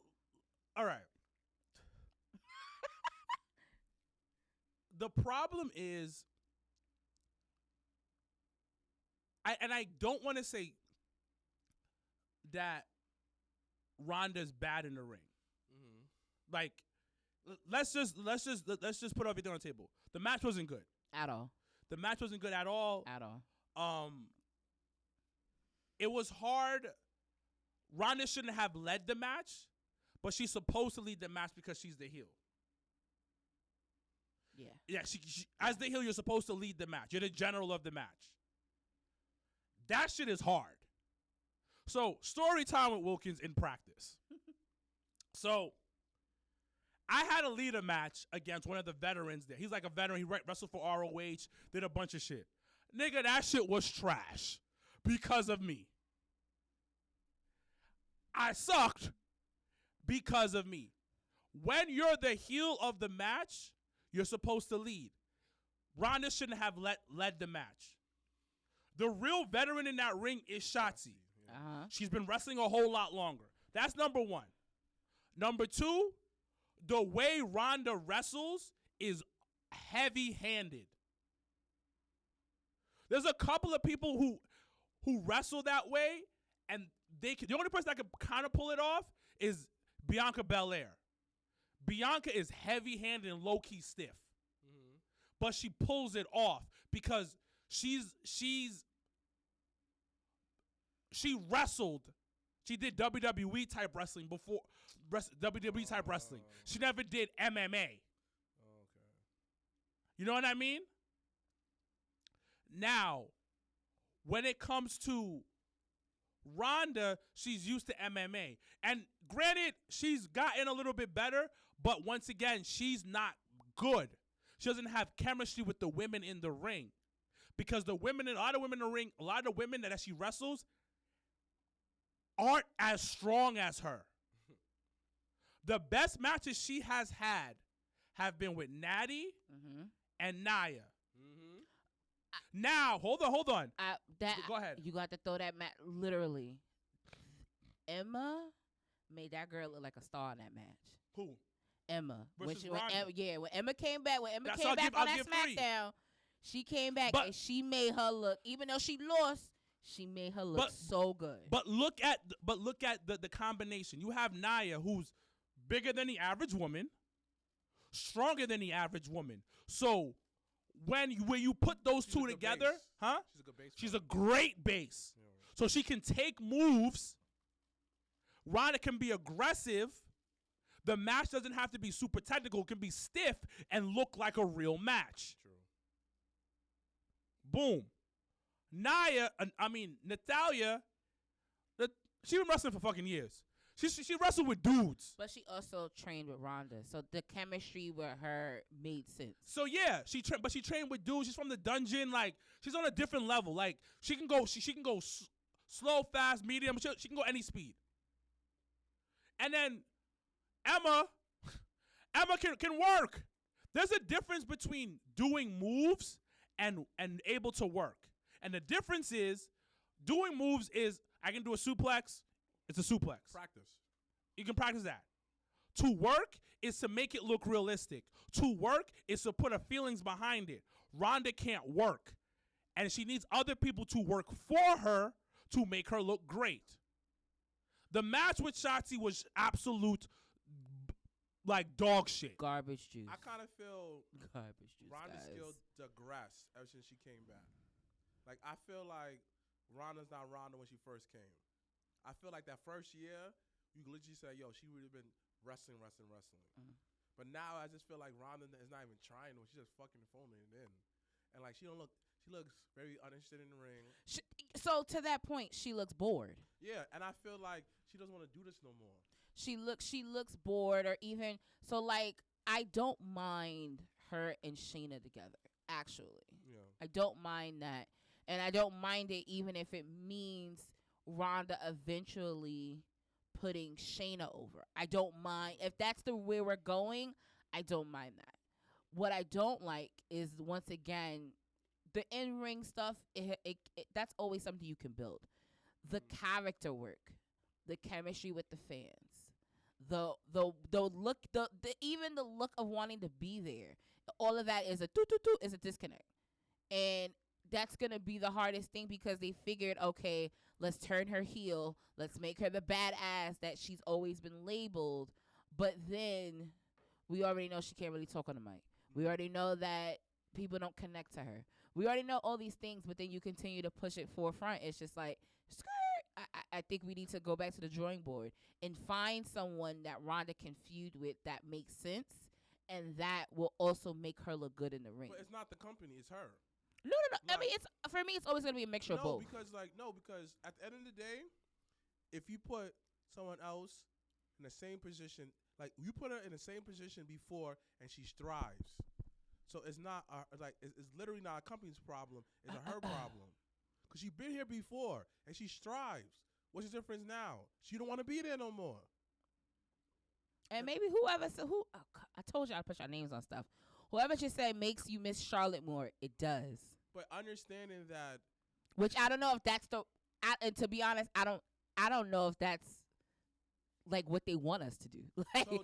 all right. The problem is, I don't want to say that Rhonda's bad in the ring. Mm-hmm. Like, let's just put everything on the table. The match wasn't good
at all.
The match wasn't good at all.
At all.
It was hard. Rhonda shouldn't have led the match, but she's supposed to lead the match because she's the heel.
Yeah.
Yeah, she as the heel, you're supposed to lead the match. You're the general of the match. That shit is hard. So, story time with Wilkins in practice. So, I had to lead a match against one of the veterans there. He's like a veteran. He wrestled for ROH, did a bunch of shit. Nigga, that shit was trash because of me. I sucked because of me. When you're the heel of the match, you're supposed to lead. Rhonda shouldn't have led the match. The real veteran in that ring is Shotzi.
Uh-huh.
She's been wrestling a whole lot longer. That's number one. Number two, the way Rhonda wrestles is heavy-handed. There's a couple of people who wrestle that way, and the only person that can kind of pull it off is Bianca Belair. Bianca is heavy-handed and low-key stiff. Mm-hmm. But she pulls it off because she wrestled. She did WWE type wrestling before. WWE type wrestling. She never did MMA. Okay. You know what I mean? Now, when it comes to Rhonda, she's used to MMA. And granted, she's gotten a little bit better, but once again, she's not good. She doesn't have chemistry with the women in the ring. Because a lot of women in the ring, a lot of the women that she wrestles aren't as strong as her. The best matches she has had have been with Natty and Nia. Now, hold on. Go ahead.
You got to throw that match. Literally, Emma made that girl look like a star in that match.
Who?
Emma.
Versus
when Emma came back. When Emma
That's
came back on that
three.
SmackDown, she came back and she made her look. Even though she lost, she made her look so good.
But look at the combination. You have Nia, who's bigger than the average woman, stronger than the average woman. So when you put those two together,
She's a good base.
She's a great base. Yeah, right. So she can take moves. Rhonda can be aggressive. The match doesn't have to be super technical. It can be stiff and look like a real match.
True.
Boom. Natalya, she been wrestling for fucking years. She wrestled with dudes.
But she also trained with Rhonda, so the chemistry with her made sense.
So yeah, she trained with dudes. She's from the dungeon. Like, she's on a different level. Like, she can go slow, fast, medium. She can go any speed. And then Emma can work. There's a difference between doing moves and able to work. And the difference is, doing moves is, I can do a suplex. It's a suplex.
Practice.
You can practice that. To work is to make it look realistic. To work is to put her feelings behind it. Rhonda can't work. And she needs other people to work for her to make her look great. The match with Shotzi was absolute, like, dog shit.
Garbage juice.
I kind of feel
garbage juice.
Rhonda's skill digressed ever since she came back. Like, I feel like Rhonda's not Rhonda when she first came. I feel like that first year, you literally say, yo, she would have been wrestling. Mm-hmm. But now I just feel like Rhonda is not even trying. She's just fucking phoning it in. And like, she looks very uninterested in the ring.
So to that point, she looks bored.
Yeah, and I feel like she doesn't want to do this no more.
She looks bored, or even, so like, I don't mind her and Shayna together, actually.
Yeah.
I don't mind that. And I don't mind it even if it means Rhonda eventually putting Shayna over. I don't mind. If that's the way we're going, I don't mind that. What I don't like is, once again, the in-ring stuff, that's always something you can build. the character work, the chemistry with the fans, the look, even the look of wanting to be there. All of that is a disconnect, and that's gonna be the hardest thing because they figured, okay, let's turn her heel, let's make her the badass that she's always been labeled, but then we already know she can't really talk on the mic. We already know that people don't connect to her. We already know all these things, but then you continue to push it forefront. It's just like, skirt. I think we need to go back to the drawing board and find someone that Rhonda can feud with that makes sense, and that will also make her look good in the ring.
But it's not the company, it's her.
No.
Like,
I mean, it's for me, it's always gonna be a mixture of both.
Because at the end of the day, if you put someone else in the same position, like you put her in the same position before, and she strives. So it's not it's literally not a company's problem. It's a her problem. Because she's been here before, and she strives. What's the difference now? She don't want to be there no more.
And maybe whoever said I told you I put your names on stuff. Whoever just said makes you miss Charlotte more, it does.
But understanding that,
which I don't know if that's and to be honest, I don't know if that's like what they want us to do. Like,
so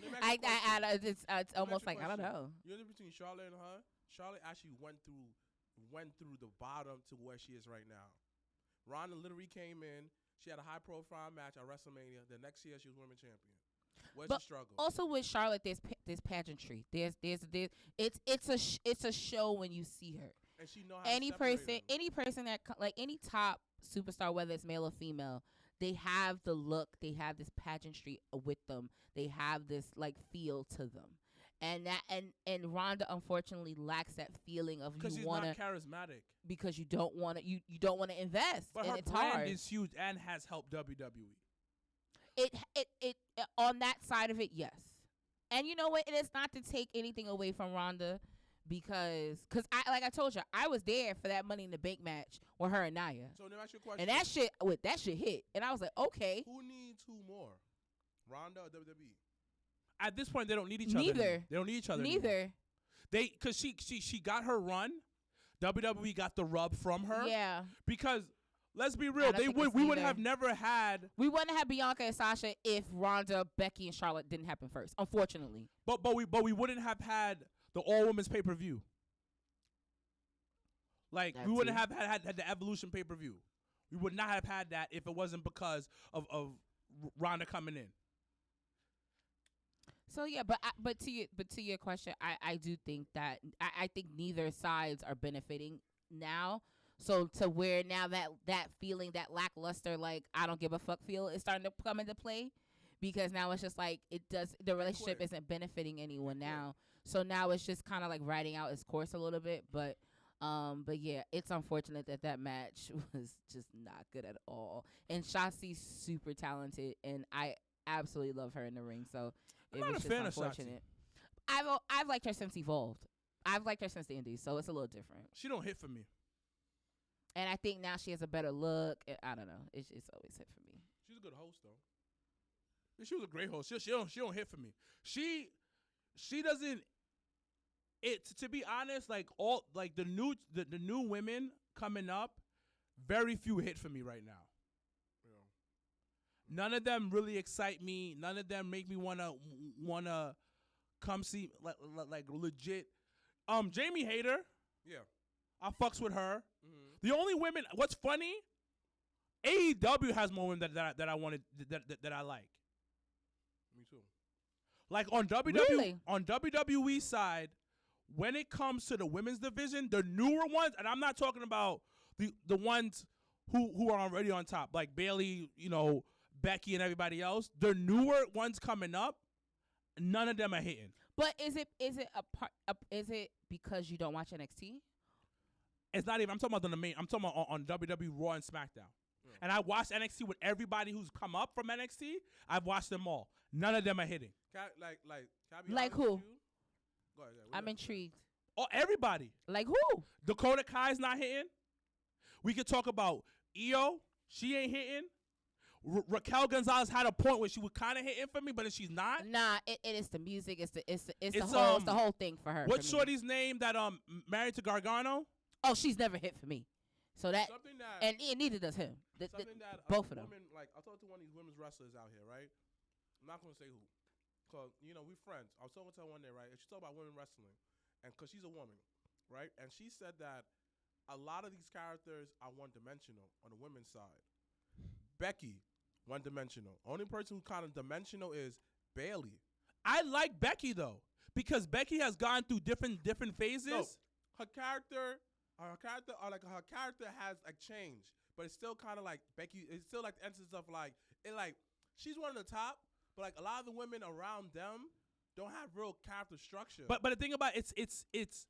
it's almost like I don't know.
You know between Charlotte and her? Charlotte actually went through the bottom to where she is right now. Rhonda literally came in. She had a high profile match at WrestleMania. The next year she was women's champion. Where's the struggle? Also with Charlotte, there's pageantry. It's a show when you see her. And she know how any
person that like any top superstar, whether it's male or female, they have the look, they have this pageantry with them, they have this like feel to them, and Rhonda unfortunately lacks that feeling of
because she's not charismatic.
Because you don't want to invest.
But
and
her
it's
brand
hard.
is huge and has helped WWE.
It on that side of it, yes. And you know what? It is not to take anything away from Rhonda. Because I told you, I was there for that Money in the Bank match with her and Nia.
So let me ask you a question.
And that shit hit. And I was like, okay.
Who needs who more? Rhonda or WWE?
At this point, they don't need each other.
Neither.
They don't need each other.
Neither.
Because she got her run. WWE got the rub from her.
Yeah.
Because let's be real, we would have never had.
We wouldn't have Bianca and Sasha if Rhonda, Becky, and Charlotte didn't happen first. Unfortunately.
But we wouldn't have had the all women's pay per view. Like we wouldn't have had the Evolution pay per view. We would not have had that if it wasn't because of Rhonda coming in.
So yeah, but to your question, I do think that I think neither sides are benefiting now. So to where now that feeling, that lackluster, like I don't give a fuck feel is starting to come into play, because now it's just like the relationship isn't benefiting anyone now. So now it's just kind of like riding out its course a little bit, but yeah, it's unfortunate that match was just not good at all. And Shotzi's super talented, and I absolutely love her in the ring. So it was just unfortunate. I've liked her since Evolved. I've liked her since the Indies, so it's a little different.
She don't hit for me.
And I think now she has a better look. I don't know. It's always hit for me.
She's a good host, though.
She was a great host. She don't hit for me. She doesn't. To be honest, like all like the new women coming up, very few hit for me right now. Yeah. None of them really excite me. None of them make me wanna come see like legit. Jamie Hayter.
Yeah.
I fucks with her.
Mm-hmm.
The only women. What's funny? AEW has more women that I wanted that I like.
Me too.
Like on WWE side, when it comes to the women's division, the newer ones, and I'm not talking about the ones who are already on top, like Bayley, Becky, and everybody else. The newer ones coming up, none of them are hitting.
But is it is it because you don't watch NXT?
It's not even. I'm talking about the main. I'm talking about on WWE Raw and SmackDown. Yeah. And I watched NXT with everybody who's come up from NXT. I've watched them all. None of them are hitting.
Can I be
like
who?
Go
ahead.
I'm intrigued.
Oh, everybody.
Like who?
Dakota Kai's not hitting. We could talk about Io. She ain't hitting. Raquel Gonzalez had a point where she was kind of hitting for me, but she's not.
Nah, it is the music. It's the whole thing for her.
What's Shorty's name that married to Gargano?
Oh, she's never hit for me. So that
something that
and neither does him.
something that
both of them.
Women, like I talked to one of these women's wrestlers out here, right? I'm not gonna say who, cause we friends. I was talking to her one day, right? And she talked about women wrestling, and cause she's a woman, right? And she said that a lot of these characters are one-dimensional on the women's side. Becky, one-dimensional. Only person who kind of dimensional is Bailey.
I like Becky though, because Becky has gone through different phases.
No, her character has like changed, but it's still kind of like Becky. It's still like the essence of like she's one of the top, but like a lot of the women around them don't have real character structure.
But the thing about it's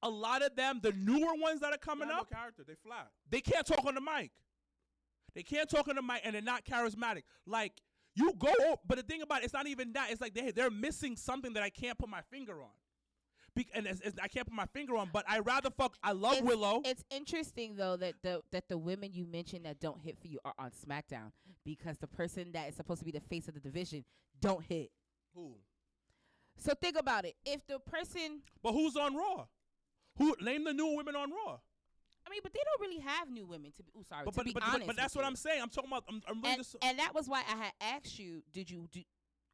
a lot of them, the newer ones that are coming up,
no character. They flat.
They can't talk on the mic. They can't talk on the mic, and they're not charismatic. Like you go, but the thing about it's not even that. It's like they're missing something that I can't put my finger on. And I can't put my finger on, but I rather fuck. I love Willow.
It's interesting though that the women you mentioned that don't hit for you are on SmackDown because the person that is supposed to be the face of the division don't hit.
Who?
So think about it. If the person,
but who's on Raw? Who name the new women on Raw?
I mean, but they don't really have new women to be. Oh, sorry. To be honest,
but that's what I'm saying. I'm talking about. I'm really
and that was why I had asked you.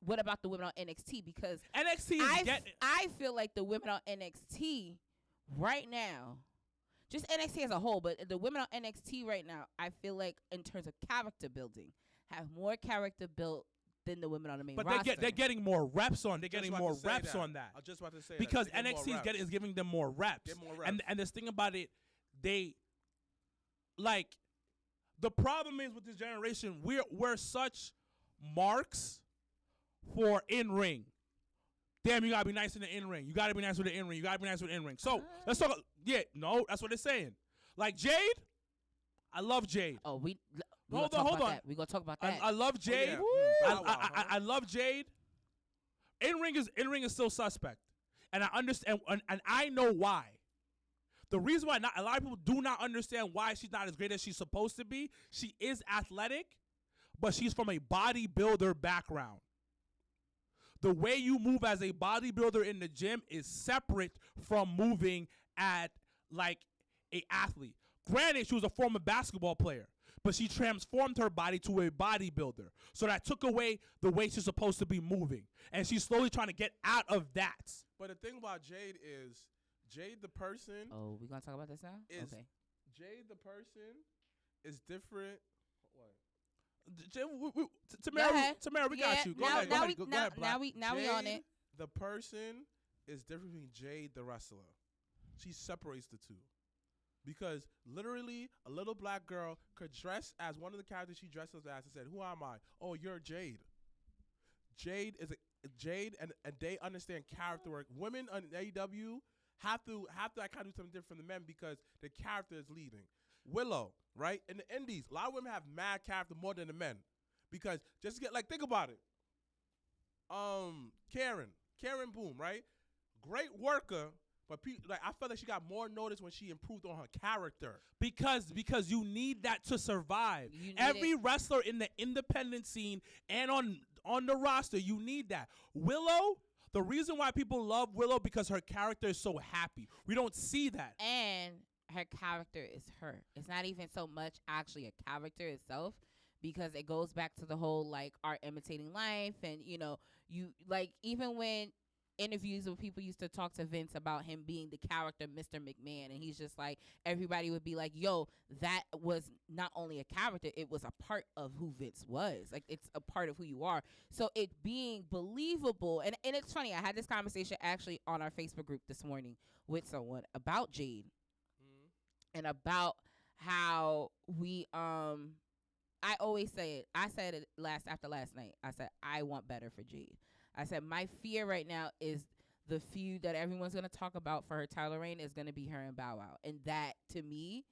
What about the women on NXT? Because
NXT
I feel like the women on NXT right now, just NXT as a whole, but the women on NXT right now, I feel like in terms of character building, have more character built than the women on the main roster.
But they're getting more reps on. They're getting more reps on that.
I was just about to say
because NXT is giving them more reps.
Get more reps.
And this thing about it, they like the problem is with this generation, we're such marks for in-ring. Damn, you gotta be nice in the in-ring. You gotta be nice with the in-ring. You gotta be nice with the in-ring. So let's talk. Yeah, no, that's what they're saying. Like Jade, I love Jade.
Oh,
hold on.
We're gonna talk about that.
I love Jade.
Oh, yeah.
I love Jade. In-ring is still suspect, and I understand, and I know why. The reason why a lot of people do not understand why she's not as great as she's supposed to be. She is athletic, but she's from a bodybuilder background. The way you move as a bodybuilder in the gym is separate from moving at like a athlete. Granted, she was a former basketball player, but she transformed her body to a bodybuilder. So that took away the way she's supposed to be moving. And she's slowly trying to get out of that.
But the thing about Jade is, Jade the person.
Oh, we gonna talk about this now? Okay.
Jade the person is different. What?
Tamara, we got you. Go ahead.
Now we on it.
The person is different between Jade the wrestler. She separates the two. Because literally, a little black girl could dress as one of the characters she dresses as and said, "Who am I? Oh, you're Jade." Jade is Jade, and they understand character work. Women on AEW have to kind of do something different from the men because the character is leading. Willow, right? In the indies, a lot of women have mad character more than the men. Because just think about it. Karen Boom, right? Great worker, but I felt like she got more notice when she improved on her character.
Because you need that to survive. Every wrestler in the independent scene and on the roster, you need that. Willow, the reason why people love Willow because her character is so happy. We don't see that.
And her character is her. It's not even so much actually a character itself, because it goes back to the whole like art imitating life, and you like even when interviews where people used to talk to Vince about him being the character Mr. McMahon, and he's just like, everybody would be like, yo, that was not only a character, it was a part of who Vince was. Like, it's a part of who you are. So it being believable, and it's funny, I had this conversation actually on our Facebook group this morning with someone about Jade, and about how we I always say it. I said it after last night. I said, I want better for Jade. I said, my fear right now is the feud that everyone's going to talk about for her title reign is going to be her and Bow Wow. And that, to me,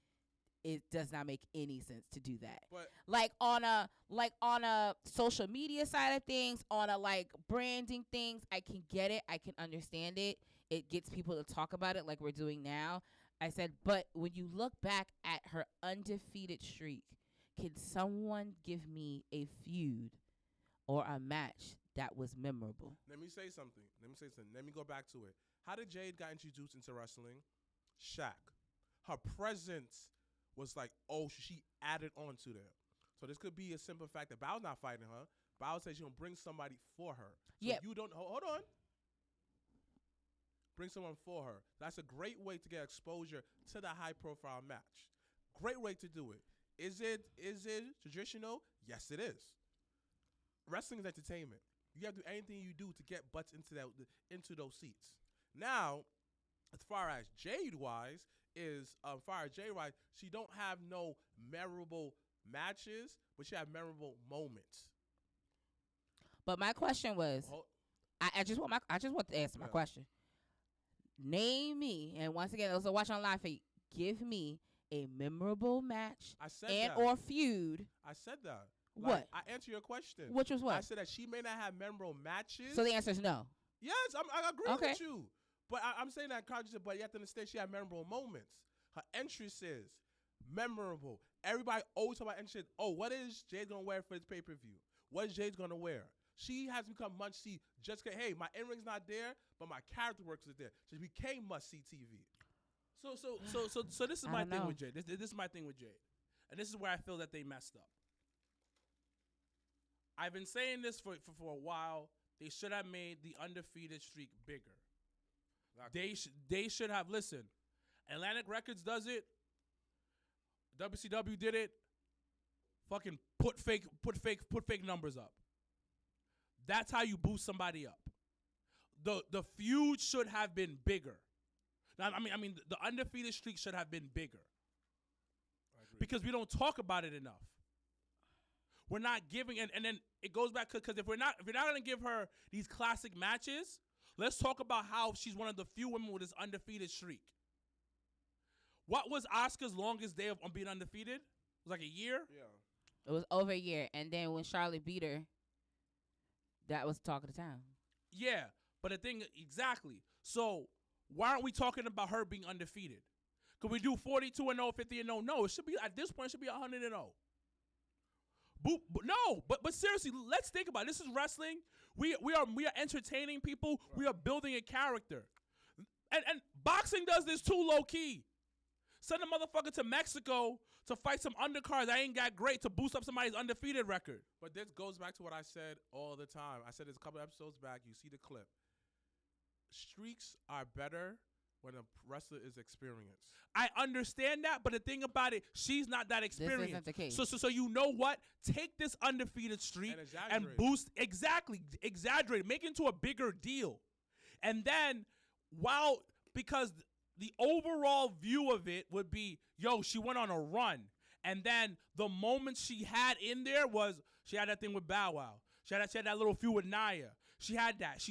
it does not make any sense to do that.
But
like on a social media side of things, on a like branding things, I can get it. I can understand it. It gets people to talk about it like we're doing now. I said, but when you look back at her undefeated streak, can someone give me a feud or a match that was memorable?
Let me say something. Let me go back to it. How did Jade got introduced into wrestling? Shaq. Her presence was like, oh, she added on to them. So this could be a simple fact that Bow's not fighting her. Bow says she's going to bring somebody for her. So
Yeah.
you don't, hold on. Bring someone for her. That's a great way to get exposure to the high-profile match. Great way to do it. Is it traditional? Yes, it is. Wrestling is entertainment. You have to do anything you do to get butts into those seats. Now, as far as Jade-wise, she don't have no memorable matches, but she have memorable moments.
But my question was, I just want to answer my question. Name me, and once again, those are watching on live feed, give me a memorable match or feud.
I said that.
What?
I answered your question.
Which was what?
I said that she may not have memorable matches.
So the answer is no.
Yes, I agree with you. But I'm saying that consciously, but you have to understand she had memorable moments. Her entrance is memorable. Everybody always talk about entrance. Oh, what is Jade going to wear for this pay-per-view? What is Jade going to wear? She has become must-see just because, hey, my in-ring's not there, but my character work is there. She became must-see TV.
So this is my thing with Jade. This is my thing with Jade. And this is where I feel that they messed up. I've been saying this for a while. They should have made the undefeated streak bigger. They should have, listen, Atlantic Records does it. WCW did it. Fucking put fake numbers up. That's how you boost somebody up. The feud should have been bigger. Now, I mean, the undefeated streak should have been bigger. Because we don't talk about it enough. We're not giving, and then it goes back because if you're not gonna give her these classic matches, let's talk about how she's one of the few women with this undefeated streak. What was Asuka's longest day of being undefeated? It was like a year?
Yeah.
It was over a year. And then when Charlotte beat her, that was talk of the town.
Yeah. But the thing, exactly. So why aren't we talking about her being undefeated? Could we do 42-0, 50-0? No, it should be, at this point, it should be 100-0. No, but seriously, let's think about it. This is wrestling. We are entertaining people. Right. We are building a character. And boxing does this too, low key. Send a motherfucker to Mexico to fight some undercards that ain't that great to boost up somebody's undefeated record.
But this goes back to what I said all the time. I said this a couple episodes back. You see the clip. Streaks are better when a wrestler is experienced.
I understand that, but the thing about it, she's not that experienced.
This isn't the case.
So you know what? Take this undefeated streak and boost, exaggerate, make it into a bigger deal. And then, because the overall view of it would be, yo, she went on a run. And then the moment she had in there was, she had that thing with Bow Wow. She had that little feud with Nia. She had that.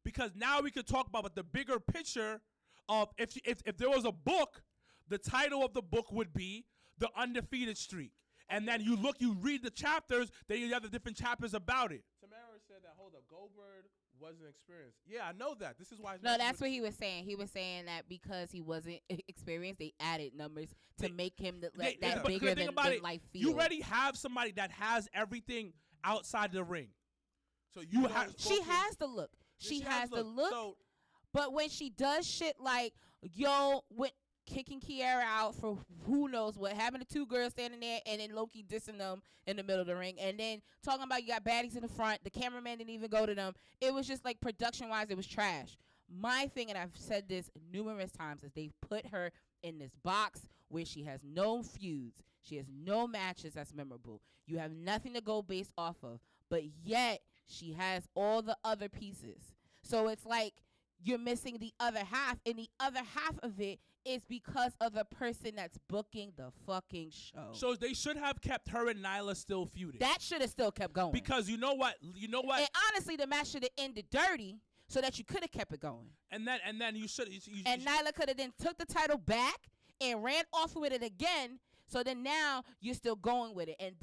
Because now we could talk about the bigger picture of if there was a book, the title of the book would be The Undefeated Streak. And then you read the chapters, then you have the different chapters about it.
Tamara said that, hold up, Goldberg wasn't experienced. Yeah, I know that. This is why.
No, that's what he was saying. He was saying that because he wasn't experienced, they added numbers to make him bigger than life feel.
You already have somebody that has everything outside the ring.
So
she has the look. She has the look. So, but when she does shit like, with kicking Kiera out for who knows what, having the two girls standing there and then Loki dissing them in the middle of the ring, and then talking about you got baddies in the front, the cameraman didn't even go to them. It was just like production-wise, it was trash. My thing, and I've said this numerous times, is they put her in this box where she has no feuds. She has no matches that's memorable. You have nothing to go based off of, but yet she has all the other pieces. So it's like you're missing the other half, and the other half of it is because of the person that's booking the fucking show.
So they should have kept her and Nyla still feuding.
That should have still kept going.
Because you know what?
And honestly, the match should have ended dirty so that you could have kept it going.
And then you should.
And Nyla could have then took the title back and ran off with it again. So then now you're still going with it, and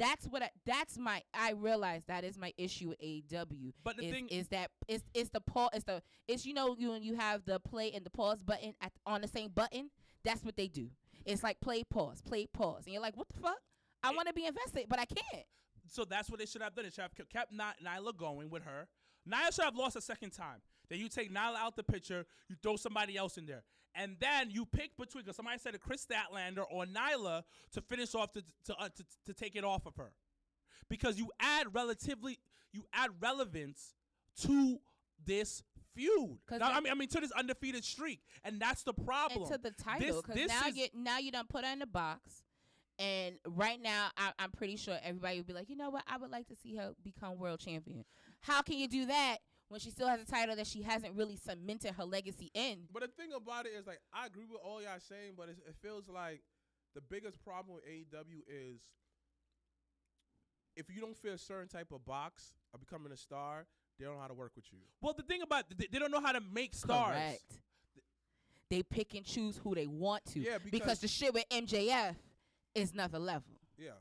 I realize that is my issue with AEW.
But the thing
is that it's the pause, when you have the play and the pause button on the same button. That's what they do. It's like play pause, and you're like, what the fuck? I want to be invested, but I can't.
So that's what they should have done. They should have kept Nyla going with her. Nyla should have lost a second time. Then you take Nyla out the picture, you throw somebody else in there. And then you pick between, because somebody said a Chris Statlander or Nyla to finish off to take it off of her. Because you add relevance to this feud. Now, I mean to this undefeated streak. And that's the problem.
And to the title. Because now you done put her in the box. And right now, I'm pretty sure everybody would be like, you know what? I would like to see her become world champion. How can you do that when she still has a title that she hasn't really cemented her legacy in?
But the thing about it is, like, I agree with all y'all saying, but it feels like the biggest problem with AEW is if you don't fit a certain type of box of becoming a star, they don't know how to work with you.
Well, the thing about they don't know how to make stars.
Correct. They pick and choose who they want to.
Yeah,
because the shit with MJF is another level.
Yeah.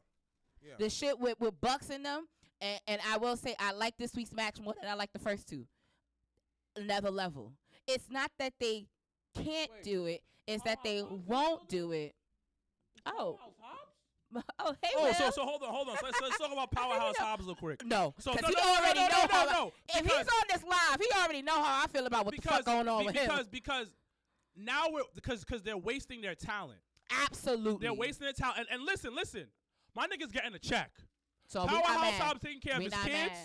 Yeah.
The shit with Bucks in them, and I will say I like this week's match more than I like the first two. Another level. It's not that they can't do it. It's that they won't do it. Oh. Oh, hey,
so hold on. So let's talk about Powerhouse Hobbs real quick.
No,
so
he already know how. If he's on this live, he already know how I feel about what the fuck going on with him.
Because now because they're wasting their talent.
Absolutely,
they're wasting their talent. And listen, my nigga's getting a check.
So
Powerhouse Hobbs taking care of his kids.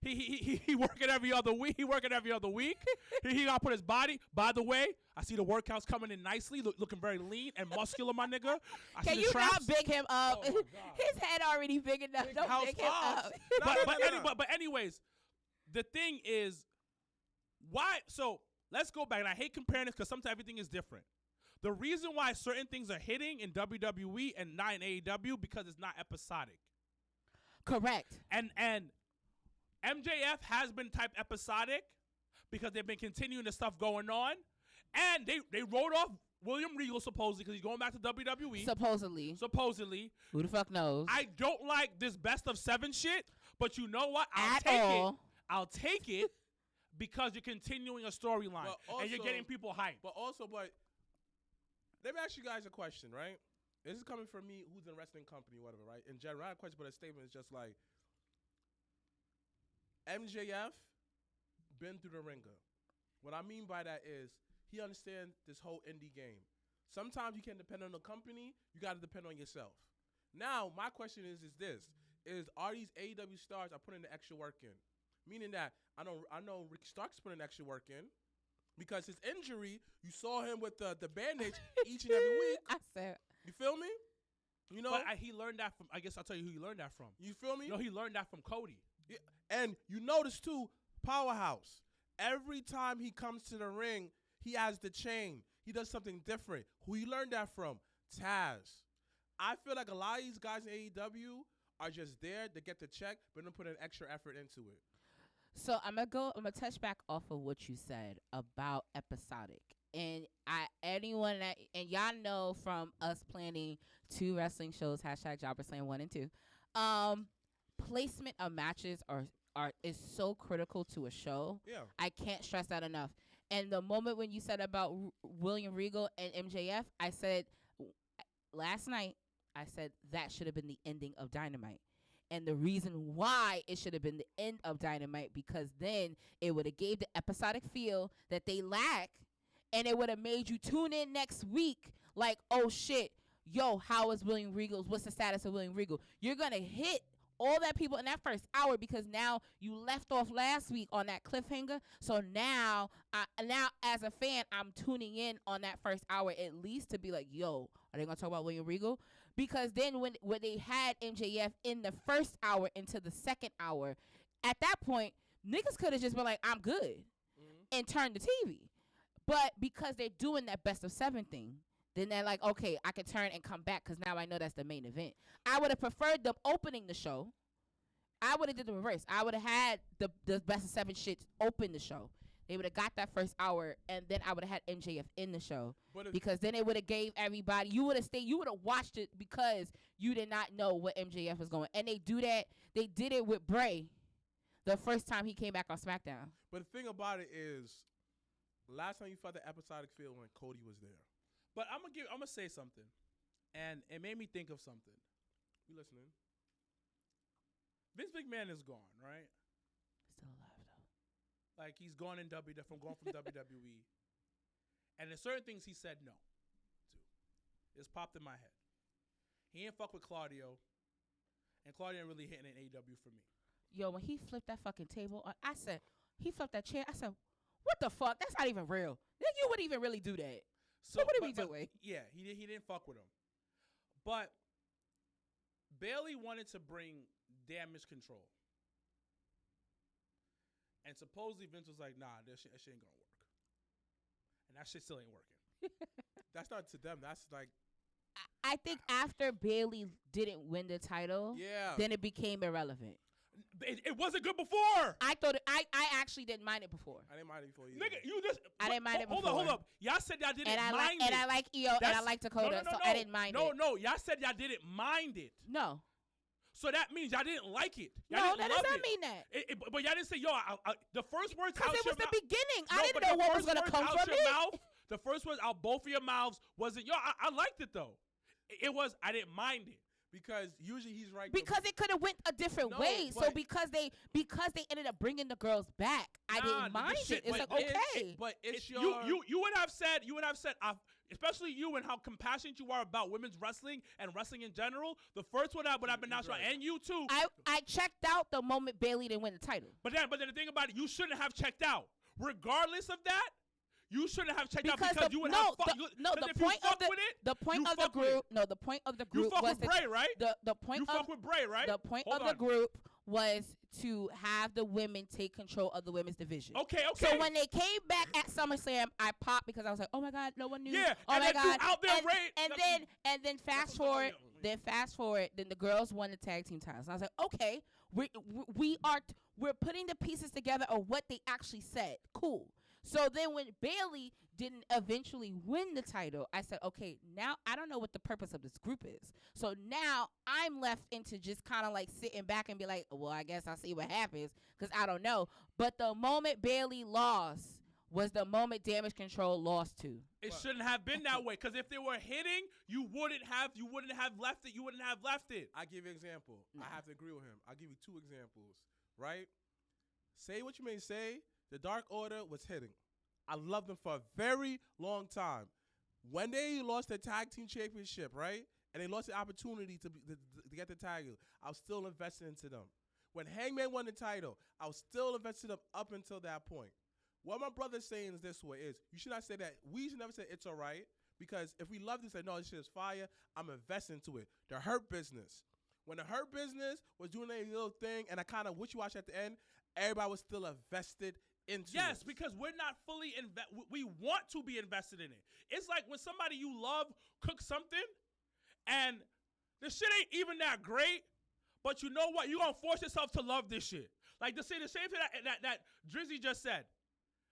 He working every other week. He got to put his body. By the way, I see the workouts coming in nicely, looking very lean and muscular, my nigga.
Can you not big him up? Oh his head already big enough. Don't big him up.
But anyways, the thing is, why? So let's go back. And I hate comparing this because sometimes everything is different. The reason why certain things are hitting in WWE and not in AEW because it's not episodic.
Correct.
And MJF has been typed episodic because they've been continuing the stuff going on. And they wrote off William Regal supposedly because he's going back to WWE. Supposedly.
Who the fuck knows?
I don't like this best of 7 shit, but you know what? I'll take it because you're continuing a storyline and you're getting people hyped.
But let me ask you guys a question, right? This is coming from me, who's in a wrestling company, whatever, right? In general, not a question, but a statement is just like, MJF been through the ringer. What I mean by that is he understands this whole indie game. Sometimes you can't depend on the company. You got to depend on yourself. Now, my question is are these AEW stars are putting the extra work in? Meaning that I know Ricky Stark's putting extra work in because his injury, you saw him with the bandage each and every week.
I said.
You feel me? You know?
But he learned that from, I guess I'll tell you who he learned that from.
You feel me?
No, he learned that from Cody.
Yeah. And you notice too, Powerhouse, every time he comes to the ring, he has the chain. He does something different. Who you learned that from? Taz. I feel like a lot of these guys in AEW are just there to get the check, but don't put an extra effort into it.
So I'm gonna touch back off of what you said about episodic. And anyone that, and y'all know from us planning 2 wrestling shows, #JobberSlam 1 and 2, placement of matches is so critical to a show.
Yeah.
I can't stress that enough. And the moment when you said about William Regal and MJF, I said last night, that should have been the ending of Dynamite. And the reason why it should have been the end of Dynamite, because then it would have gave the episodic feel that they lack, and it would have made you tune in next week like, oh shit, yo, how is William Regal? What's the status of William Regal? You're going to hit all that people in that first hour because now you left off last week on that cliffhanger. So now as a fan, I'm tuning in on that first hour at least to be like, yo, are they going to talk about William Regal? Because then when they had MJF in the first hour into the second hour, at that point, niggas could have just been like, I'm good, and turned the TV. But because they're doing that best of 7 thing, then they're like, okay, I can turn and come back because now I know that's the main event. I would have preferred them opening the show. I would have did the reverse. I would have had the best of 7 shits open the show. They would have got that first hour, and then I would have had MJF in the show. Because then it would have gave everybody, you would have watched it because you did not know what MJF was going. And they do that. They did it with Bray the first time he came back on SmackDown.
But the thing about it is, last time you felt the episodic feel when Cody was there.
But I'm gonna say something, and it made me think of something.
You listening?
Vince McMahon is gone, right?
Still alive though.
Like he's going in from going from WWE, and there's certain things he said no to. It's popped in my head. He ain't fuck with Claudio, and Claudio ain't really hitting an AEW for me.
Yo, when he flipped that fucking table, I said, he flipped that chair. I said, what the fuck? That's not even real. You wouldn't even really do that. So what are we doing?
Yeah, he didn't fuck with him. But Bayley wanted to bring damage control. And supposedly Vince was like, nah, that shit ain't gonna work. And that shit still ain't working.
That's not to them. That's like,
I think after Bayley didn't win the title, then it became irrelevant.
It wasn't good before.
I thought I actually didn't mind it before.
I didn't mind it before either.
Nigga, you just
I didn't mind it before.
Hold up. Y'all said y'all didn't mind it.
And I like EO and I like Dakota, so I didn't mind it.
No, y'all said y'all didn't mind it.
No.
So that means y'all didn't like it.
No, that does not mean that.
But y'all didn't say, yo, the first words out your mouth.
Because it was the beginning. I didn't know what was going to come from it.
The first words out both of your mouths wasn't, yo, I liked it though. It was, I didn't mind it.
Because usually he's right.
Because it could have went a different way. So because they ended up bringing the girls back, I didn't mind it. It's like, okay.
But it's
you would have said, especially you and how compassionate you are about women's wrestling and wrestling in general. The first one that would have been natural, and you too.
I checked out the moment Bayley didn't win the title.
But then the thing about it, you shouldn't have checked out. Regardless of that, you shouldn't have checked out because you would have fucked.
The point of the point of the group
you fuck
was
with Bray, right?
The point
you fuck with Bray, right?
The point of the group was to have the women take control of the women's division.
Okay.
So when they came back at SummerSlam, I popped because I was like, oh my God, no one knew.
Yeah,
oh
and
my
then
God.
out there,
and then fast forward, then the girls won the tag team titles. And I was like, okay, we're putting the pieces together of what they actually said. Cool. So then when Bayley didn't eventually win the title, I said, okay, now I don't know what the purpose of this group is. So now I'm left into just kind of like sitting back and be like, well, I guess I'll see what happens because I don't know. But the moment Bayley lost was the moment Damage Control lost to.
It shouldn't have been that way because if they were hitting, you wouldn't have left it. You wouldn't have left it.
I give you an example. I have to agree with him. I'll give you two examples, right? Say what you may say. The Dark Order was hitting. I loved them for a very long time. When they lost the tag team championship, right, and they lost the opportunity to get the title, I was still invested into them. When Hangman won the title, I was still invested in them up until that point. What my brother's saying is this way is, you should not say that. We should never say it's all right, because if we love this, say, no, this shit is fire, I'm invested into it. The Hurt Business. When the Hurt Business was doing a little thing, and I kind of wish-washy at the end, everybody was still invested into
yes,
it.
because we're not fully we want to be invested in it. It's like when somebody you love cooks something and the shit ain't even that great, but you know what? You're going to force yourself to love this shit. Like to say the same thing that Drizzy just said.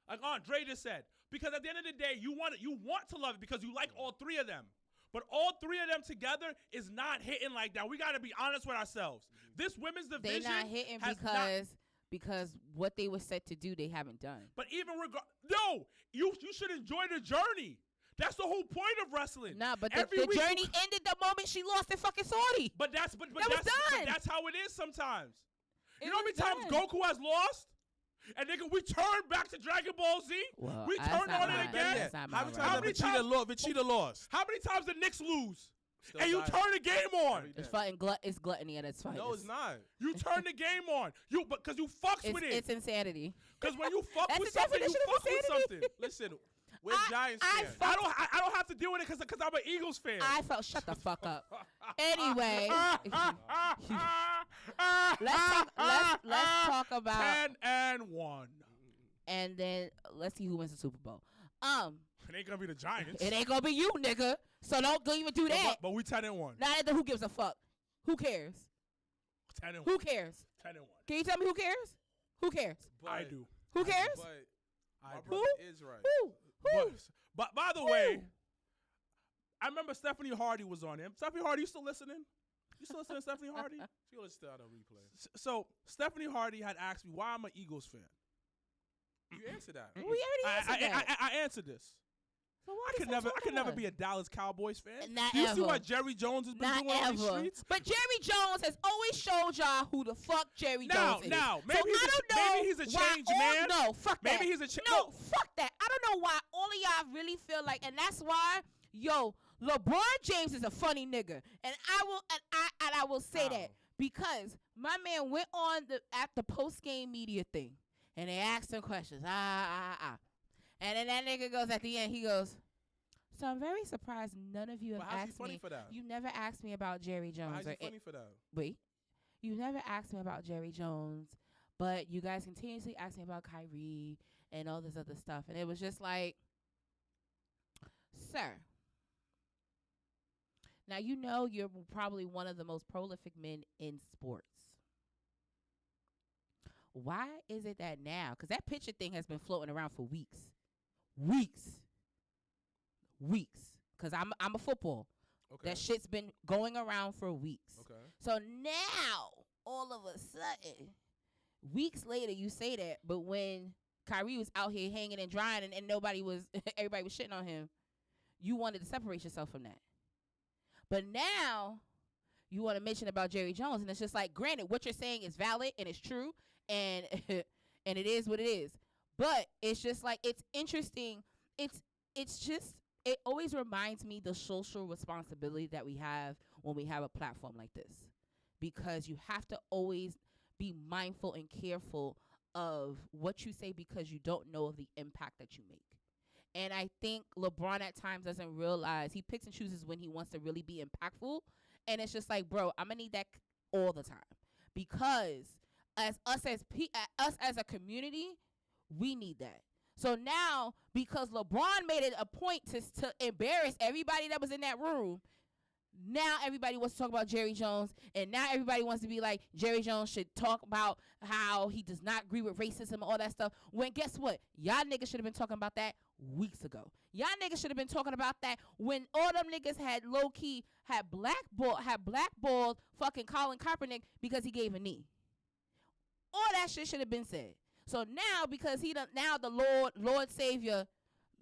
Like Andre just said. Because at the end of the day, you want to love it because you like all three of them. But all three of them together is not hitting like that. We got to be honest with ourselves. This women's division
they're not hitting because what they were set to do, they haven't done.
But even you should enjoy the journey. That's the whole point of wrestling.
Nah, but the journey ended the moment she lost the fucking Saudi.
But that's how it is sometimes. You know how many times Goku has lost? And we turn back to Dragon Ball Z?
Well,
we turn on it again?
How many times Vegeta lost?
How many times the Knicks lose?
Still
and you turn the game on.
It's gluttony at its finest.
No, it's not.
You turn the game on. Because you fucks with it.
It's insanity.
Because when you fuck with something, you fuck with something.
Listen, we're Giants fans.
I don't have to deal with it because I'm an Eagles fan.
Shut the fuck up. Anyway, let's talk about
10-1.
And then let's see who wins the Super Bowl.
It ain't gonna be the Giants.
It ain't gonna be you, nigga. So don't even do that.
But we 10-1.
Not who gives a fuck. Who cares?
10-1.
Who cares?
10-1.
Can you tell me who cares? Who cares?
I do.
Who cares?
But
my
brother is right.
Who?
But by the way, I remember Stephanie Hardy was on him. Stephanie Hardy, you still listening? You still listening to Stephanie Hardy?
She was still on a replay.
So Stephanie Hardy had asked me why I'm an Eagles fan.
You answered that.
We already answered that.
I answered this.
So what
I
is
could
he
never
talking
be a Dallas Cowboys fan.
Not
Do you see
ever.
what Jerry Jones has been
Not
doing on these
ever.
streets?
But Jerry Jones has always showed y'all who the fuck Jerry
Now,
Jones is.
maybe
so
he's
I don't know
maybe he's a
why
change
all,
man.
No, fuck that.
Maybe he's a change.
No, fuck that. I don't know why all of y'all really feel like, and that's why, LeBron James is a funny nigga, and I will say that because my man went on at the post game media thing, and they asked him questions, and then that nigga goes at the end, he goes, so I'm very surprised none of you have asked me.
For that?
You never asked me about Jerry Jones.
How's he funny for that?
Wait, you never asked me about Jerry Jones, but you guys continuously ask me about Kyrie and all this other stuff, and it was just like, sir. Now you know you're probably one of the most prolific men in sports. Why is it that now? Because that picture thing has been floating around for weeks. Because I'm a football.
Okay.
That shit's been going around for weeks.
Okay.
So now, all of a sudden, weeks later, you say that, but when Kyrie was out here hanging and drying and everybody was shitting on him, you wanted to separate yourself from that. But now, you want to mention about Jerry Jones, and it's just like, granted, what you're saying is valid and it's true, and and it is what it is. But it's just like, it's interesting. It's just, it always reminds me the social responsibility that we have when we have a platform like this. Because you have to always be mindful and careful of what you say because you don't know of the impact that you make. And I think LeBron at times doesn't realize, he picks and chooses when he wants to really be impactful. And it's just like, bro, I'm going to need that all the time. Because us as a community, we need that. So now, because LeBron made it a point to embarrass everybody that was in that room, now everybody wants to talk about Jerry Jones, and now everybody wants to be like, Jerry Jones should talk about how he does not agree with racism and all that stuff. When guess what? Y'all niggas should have been talking about that weeks ago. Y'all niggas should have been talking about that when all them niggas had low-key, had blackballed fucking Colin Kaepernick because he gave a knee. All that shit should have been said. So now, because now the Lord Savior,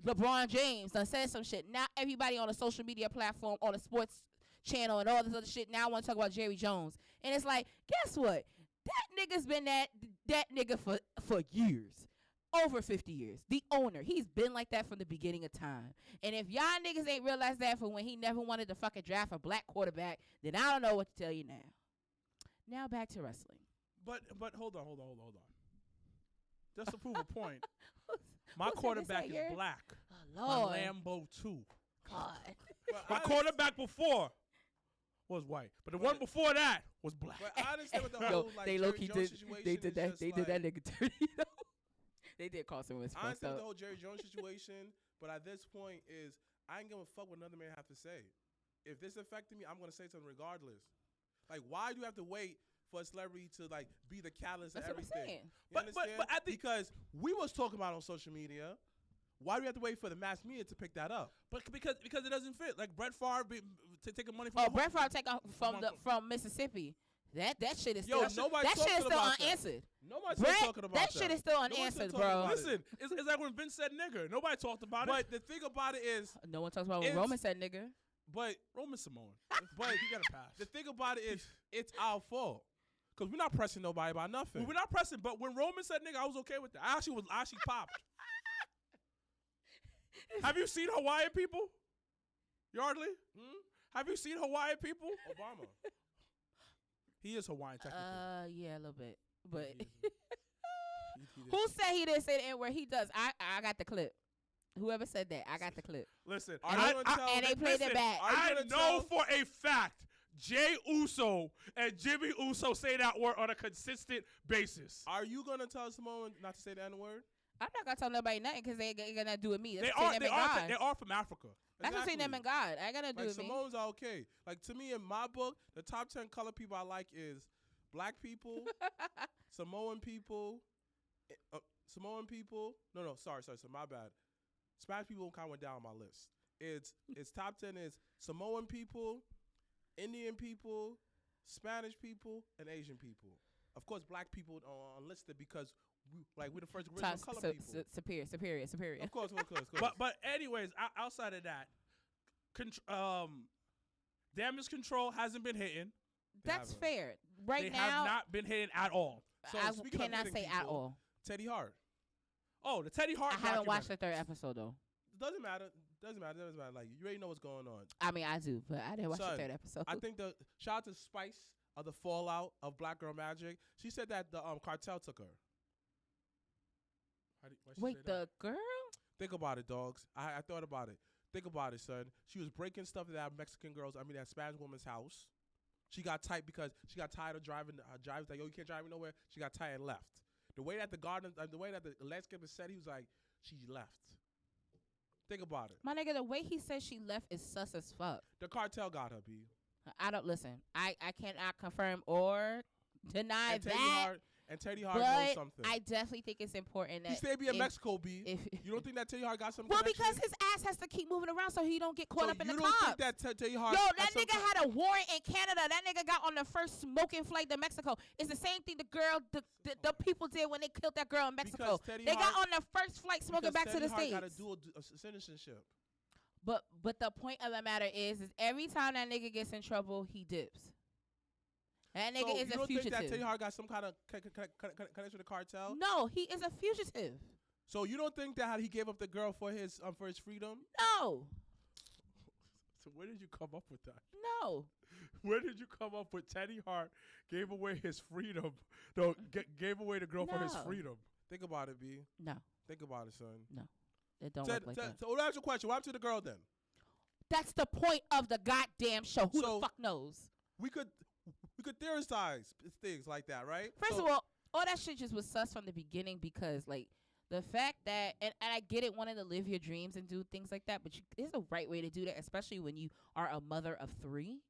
LeBron James done said some shit. Now everybody on a social media platform, on a sports channel and all this other shit now want to talk about Jerry Jones. And it's like, guess what? That nigga's been that nigga for years. Over 50 years. The owner. He's been like that from the beginning of time. And if y'all niggas ain't realized that from when he never wanted to fucking draft a black quarterback, then I don't know what to tell you now. Now back to wrestling.
But hold on. Just to prove a point, my quarterback is black.
Oh, Lord.
My Lambo too.
God.
My quarterback before was white, but the one before that was black.
But I understand what the whole
they
Jerry
low-key
Jones
did.
situation
They did that.
is
They
just
did that
like,
nigga dirty. They did Carson Wentz.
I understand the whole Jerry Jones situation, but at this point is I ain't gonna fuck what another man have to say. If this affected me, I'm gonna say something regardless. Like, why do you have to wait for a celebrity to like be the catalyst of everything?
But
because we was talking about it on social media. Why do we have to wait for the mass media to pick that up?
But because it doesn't fit. Like Brett Favre taking money from.
Brett Favre take off from Mississippi. That shit is
Yo,
still unanswered.
Nobody's talking about that.
That shit is still unanswered, bro.
Listen, it's like when Vince said nigger. Nobody talked about it.
But the thing about it is,
no one talks about when Roman said nigger.
But
Roman Simone.
but
he got a pass.
The thing about it is, it's our fault. Because we're not pressing nobody about nothing.
We're not pressing, but when Roman said nigga, I was okay with that. I actually popped. Have you seen Hawaiian people? Yardley? Have you seen Hawaiian people?
Obama.
He is Hawaiian, technically.
Yeah, a little bit. But who said he didn't say the N-word? He does. I got the clip. Whoever said that, I got the clip.
Listen,
and they played it back.
I know for a fact Jay Uso and Jimmy Uso say that word on a consistent basis.
Are you gonna tell Samoan not to say the N-word?
I'm not gonna tell nobody nothing because they ain't gonna do with me.
They are from Africa.
That's between them and God. I ain't gonna do with me.
Samoans are okay. Like, to me, in my book, the top 10 color people I like is black people, Samoan people, No, sorry, my bad. Spanish people kind of went down on my list. It's top 10 is Samoan people, Indian people, Spanish people, and Asian people. Of course, black people are unlisted because we're the first original color people.
Superior.
Of course.
But anyways, outside of that, damage control hasn't been hitting.
That's fair. Right
They
now,
have not been hitting at all.
So
I
speaking of
cannot
hitting
say at
people,
all.
Teddy Hart.
Oh, the Teddy Hart.
I haven't watched the
documentary.
third episode though.
Doesn't matter. Like you already know what's going on.
I mean, I do, but I didn't watch
Son,
the third episode.
I think the shout out to Spice of the fallout of Black Girl Magic. She said that the cartel took her.
Why'd she
Wait,
say that?
the girl?
Think about it, dogs. I thought about it. Think about it, son. She was breaking stuff at that that Spanish woman's house. She got tight because she got tired of driving. Driver's like, yo, you can't drive me nowhere. She got tired and left. The way that the landscaper said, he was like, she left. Think about it.
My nigga, the way he said she left is sus as fuck.
The cartel got her, B.
I don't listen. I cannot confirm or deny
And
that.
Teddy Hart knows
But
something.
I definitely think it's important that
He stayed in
if-
Mexico, B. You don't think that Teddy Hart got some
well,
connection?
because his ass has to keep moving around so he don't get caught up in the
you
cops.
don't think that Teddy Hart
Yo,
got
that
some
nigga had a warrant in Canada. That nigga got on the first smoking flight to Mexico. It's the same thing the people did when they killed that girl in Mexico.
Because Teddy
They got
Hart-
on the first flight smoking back to the
Teddy
States.
Hart got a dual citizenship.
But the point of the matter is every time that nigga gets in trouble, he dips. That nigga is
you
a
don't
fugitive.
think that Teddy Hart got some kind of connection with the cartel?
No, he is a fugitive.
So you don't think that he gave up the girl for his freedom?
No.
So where did you come up with that?
No.
Where did you come up with Teddy Hart gave away his freedom? No, gave away the girl for his
No.
freedom.
Think about it, B.
No.
Think about it, son.
No. It don't work like that.
So let me ask you a question. What happened to the girl then?
That's the point of the goddamn show. Who
So-
the fuck knows?
We could theorize things like that, right?
First of all that shit just was sus from the beginning because, like, the fact that, and I get it, wanting to live your dreams and do things like that, but there's a right way to do that, especially when you are a mother of 3.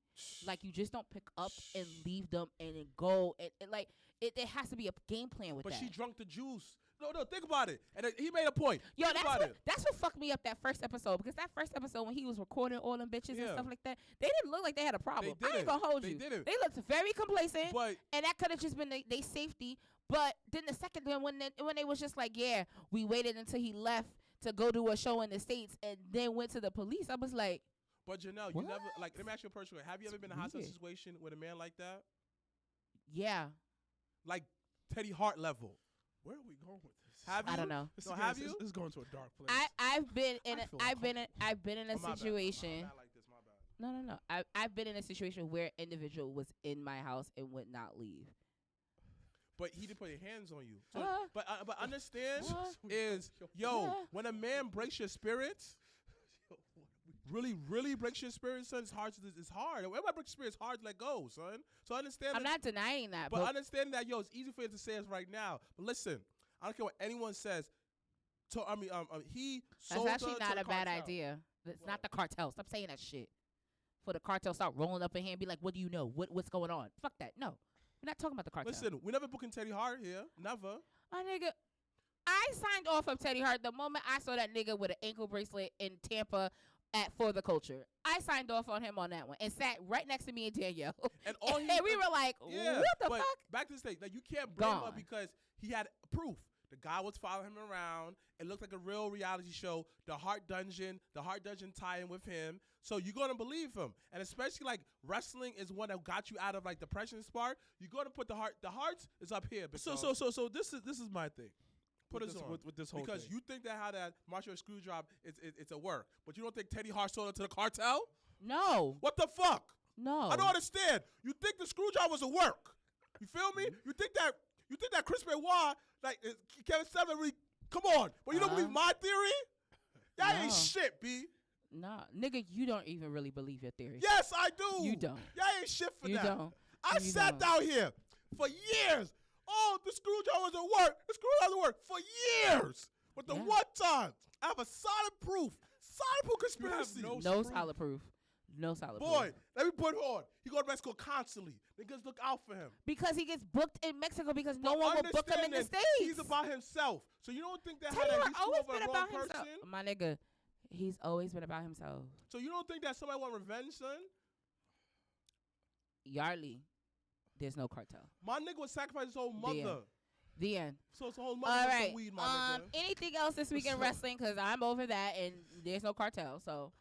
Like, you just don't pick up and leave them and then go. There has to be a game plan with
But
that.
she drunk the juice. No, think about it. And he made a point.
Yo,
Think about it.
that's what fucked me up that first episode, because that first episode when he was recording all them bitches and
Yeah.
stuff like that, they didn't look like they had a problem.
They
I ain't
didn't.
gonna hold
They
you.
didn't.
They looked very complacent,
But
and that could have just been they safety. But then the second one, when they was just like, yeah, we waited until he left to go do a show in the States and then went to the police, I was like,
Janelle, you
What?
never, like, let me ask you a personal. Have you ever been in a hostile
Weird.
situation with a man like that?
yeah,
Like Teddy Hart level.
Where are we going with this?
Have you?
I don't know.
So have you?
This is going to a dark place.
I've been in
I
a,
feel
I've been in a
Oh, my bad.
situation.
Not like this, my bad.
No. I've been in a situation where an individual was in my house and would not leave.
But he didn't put his hands on you. So,
Uh,
but understand
What?
is, when a man breaks your spirit, really breaks your spirit, son, it's hard. It's hard. When I break your spirit, it's hard to let go, son. So understand.
I'm not denying that,
But
but
understand that, it's easy for you to say it right now. But listen, I don't care what anyone says. He
that's
sold
actually
her
not
to
a
the
bad
cartel.
idea. It's not the cartel. Stop saying that shit. For the cartel start rolling up in here and be like, what do you know? What's going on? Fuck that. No. We're not talking about the cartel.
Listen, we never booking Teddy Hart here. Never.
My nigga, I signed off of Teddy Hart the moment I saw that nigga with an ankle bracelet in Tampa For the Culture. I signed off on him on that one and sat right next to me and Danielle.
And all
and we were like,
yeah,
what the
but
fuck?
back to the stage. Like, you can't blame him
Gone.
because he had proof. The guy was following him around. It looked like a real reality show. The Hart Dungeon tie-in with him. So you're gonna believe him. And especially like wrestling is one that got you out of like depression spark. You're gonna put the Hearts is up here.
So this is my thing.
Put
with
us
this,
on
with this whole
because
thing.
you think that how that martial screw job it's a work, but you don't think Teddy Hart sold it to the cartel?
No.
What the fuck?
No.
I don't understand. You think the screw job was a work? You feel me? You think that Chris Benoit, like Kevin Sullivan, really? Come on, but you don't believe my theory? That ain't
No.
shit, B.
Nah, nigga, you don't even really believe your theory.
Yes, I do.
You don't.
Y'all ain't shit for
You
that.
don't.
I
You
sat
don't.
down here for years. Oh, the screw job wasn't work. The screw job doesn't work for years. But the
Yeah.
one time I have a solid proof conspiracy.
no
No
proof.
solid proof. No solid
Boy,
proof.
let me put on. He go to Mexico constantly. Niggas look out for him.
Because he gets booked in Mexico because no
But
one will book him in the
understand
States.
that He's about himself. So you don't think that
Teddy
how that
Hart
he's too
always
of a
been
wrong
about
person?
himself. My nigga, he's always been about himself.
So you don't think that somebody want revenge, son?
Yardley, there's no cartel.
My nigga would sacrifice his own mother.
The end.
So it's a whole
All
mother
right.
some weed, my nigga.
Anything else this week in wrestling? Because I'm over that, and there's no cartel. So,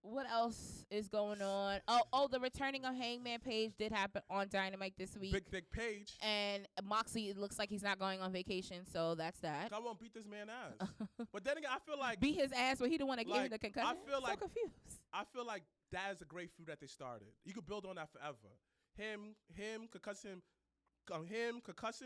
what else is going on? Oh, the returning of Hangman Page did happen on Dynamite this week.
Big Dick Page.
And Moxley, it looks like he's not going on vacation, so that's that.
I won't beat this man ass. But then again, I feel like
beat his ass, but he didn't want to give him the concussion.
I feel like
so confused.
I feel like that is a great feud that they started. You could build on that forever. Him concussing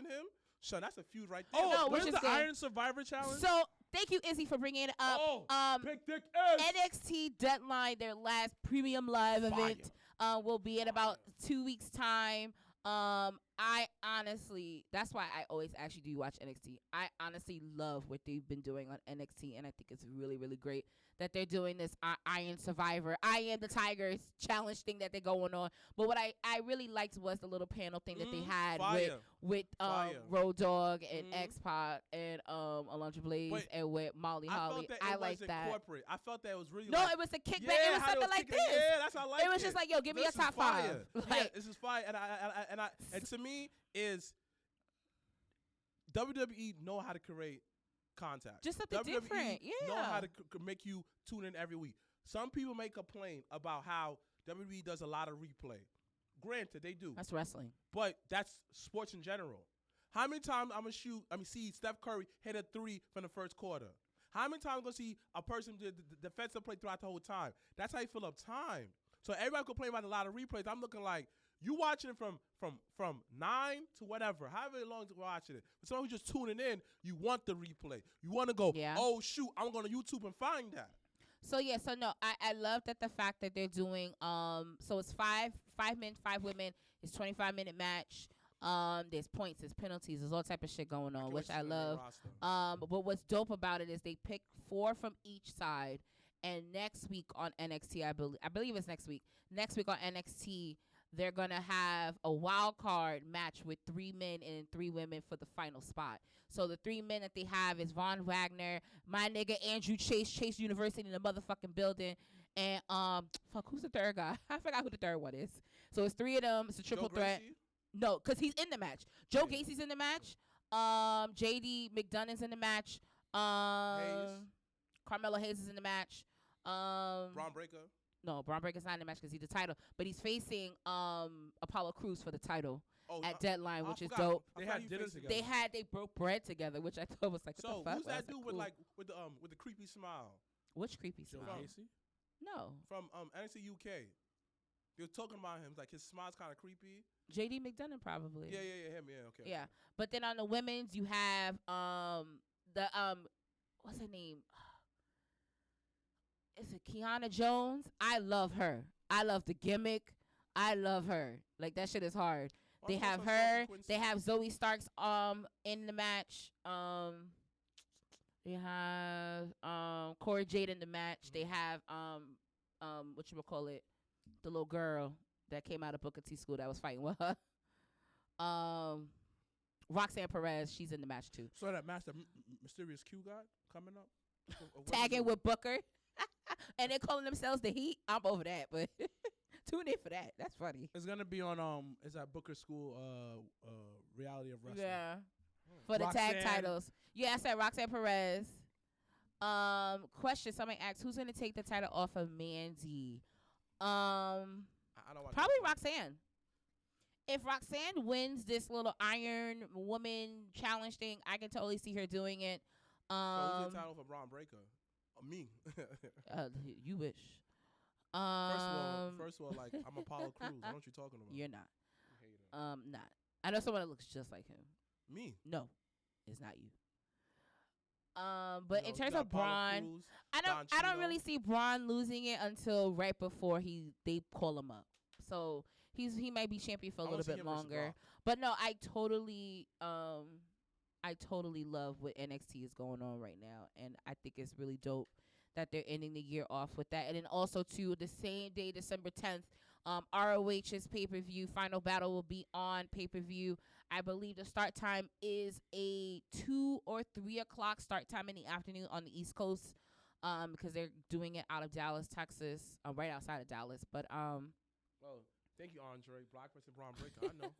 him. So that's a feud right there.
Oh,
No,
where's
which
the
is good.
Iron Survivor Challenge?
So thank you, Izzy, for bringing it up.
Oh, Big Dick ass.
NXT Deadline, their last premium live event, will be in about 2 weeks' time. I honestly, that's why I always ask you, do you watch NXT? I honestly love what they've been doing on NXT, and I think it's really, really great that they're doing this Iron Survivor, I Am the Tigers challenge thing that they're going on. But what I really liked was the little panel thing that they had with Road Dogg and X-Pac and Alundra Blaze and with Molly Holly. I like that.
Corporate. I felt that it was really
no, it was a kickback. It was something like this.
Yeah, that's how I like it.
It was just like, yo, give me a top five.
Yeah, this is fire. And to me is WWE know how to create contact.
Just something
WWE
different. Yeah.
know how to make you tune in every week. Some people may complain about how WWE does a lot of replay. Granted, they do.
That's wrestling.
But that's sports in general. How many times I'm going to see Steph Curry hit a three from the first quarter? How many times I'm going to see a person do the defensive play throughout the whole time? That's how you fill up time. So everybody complain about a lot of replays. I'm looking like, you watching it from 9 to whatever, however long you're watching it. For someone who's just tuning in, you want the replay. You want to go, oh, shoot, I'm going to YouTube and find that.
So, yeah, so no, I love that the fact that they're doing, so it's five men, 5 women. It's 25-minute match. There's points, there's penalties, there's all type of shit going on, which I love. But what's dope about it is they pick 4 from each side. And next week on NXT, I believe it's next week. Next week on NXT, they're going to have a wild card match with 3 men and 3 women for the final spot. So the 3 men that they have is Von Wagner, my nigga Andrew Chase University in the motherfucking building, and who's the third guy? I forgot who the third one is. So it's 3 of them. It's a triple threat. No, because he's in the match. Joe Gacy's in the match. JD McDonough's in the match. Carmelo Hayes is in the match.
Braun Breaker.
No, Braun Breaker's not in the match because he's the title. But he's facing Apollo Crews for the title at Deadline, which is dope.
They had dinner together.
They broke bread together, which I thought was like,
so
what the fuck?
Who's that dude with the creepy smile?
Which creepy smile?
Joe Gacy?
No.
From NXT UK. They were talking about him, like his smile's kind of creepy.
JD McDonough probably.
Yeah, him, okay.
Yeah. But then on the women's you have what's her name? Is it Kiana Jones? I love her. I love the gimmick. I love her. Like, that shit is hard. They have her. They have Zoe Starks in the match. They have Corey Jade in the match. Mm-hmm. They have the little girl that came out of Booker T school that was fighting with her. Roxanne Perez, she's in the match too.
So that match that Mysterious Q got coming up?
Tagging with Booker. And they're calling themselves the Heat. I'm over that, but tune in for that. That's funny.
It's gonna be on is that Booker School reality of wrestling.
Yeah. For the tag titles. Yeah, I said Roxanne Perez. Question, somebody asked, who's gonna take the title off of Mandy?
I don't want
probably Roxanne. If Roxanne wins this little Iron Woman challenge thing, I can totally see her doing it.
Who's the title for Braun Breaker? Me.
You wish.
First of all, like, I'm Apollo Crews. What are you talking about?
You're not. Not. I know someone that looks just like him.
Me?
No, it's not you. But in terms of Braun, I don't really see Braun losing it until right before they call him up. So he might be champion for a little bit longer. But no, I totally love what NXT is going on right now, and I think it's really dope that they're ending the year off with that. And then also, too, the same day, December 10th, ROH's pay-per-view, Final Battle will be on pay-per-view. I believe the start time is a 2 or 3 o'clock start time in the afternoon on the East Coast, because they're doing it out of Dallas, Texas, right outside of Dallas. But
thank you, Andre. Black versus Braun Breaker. I know.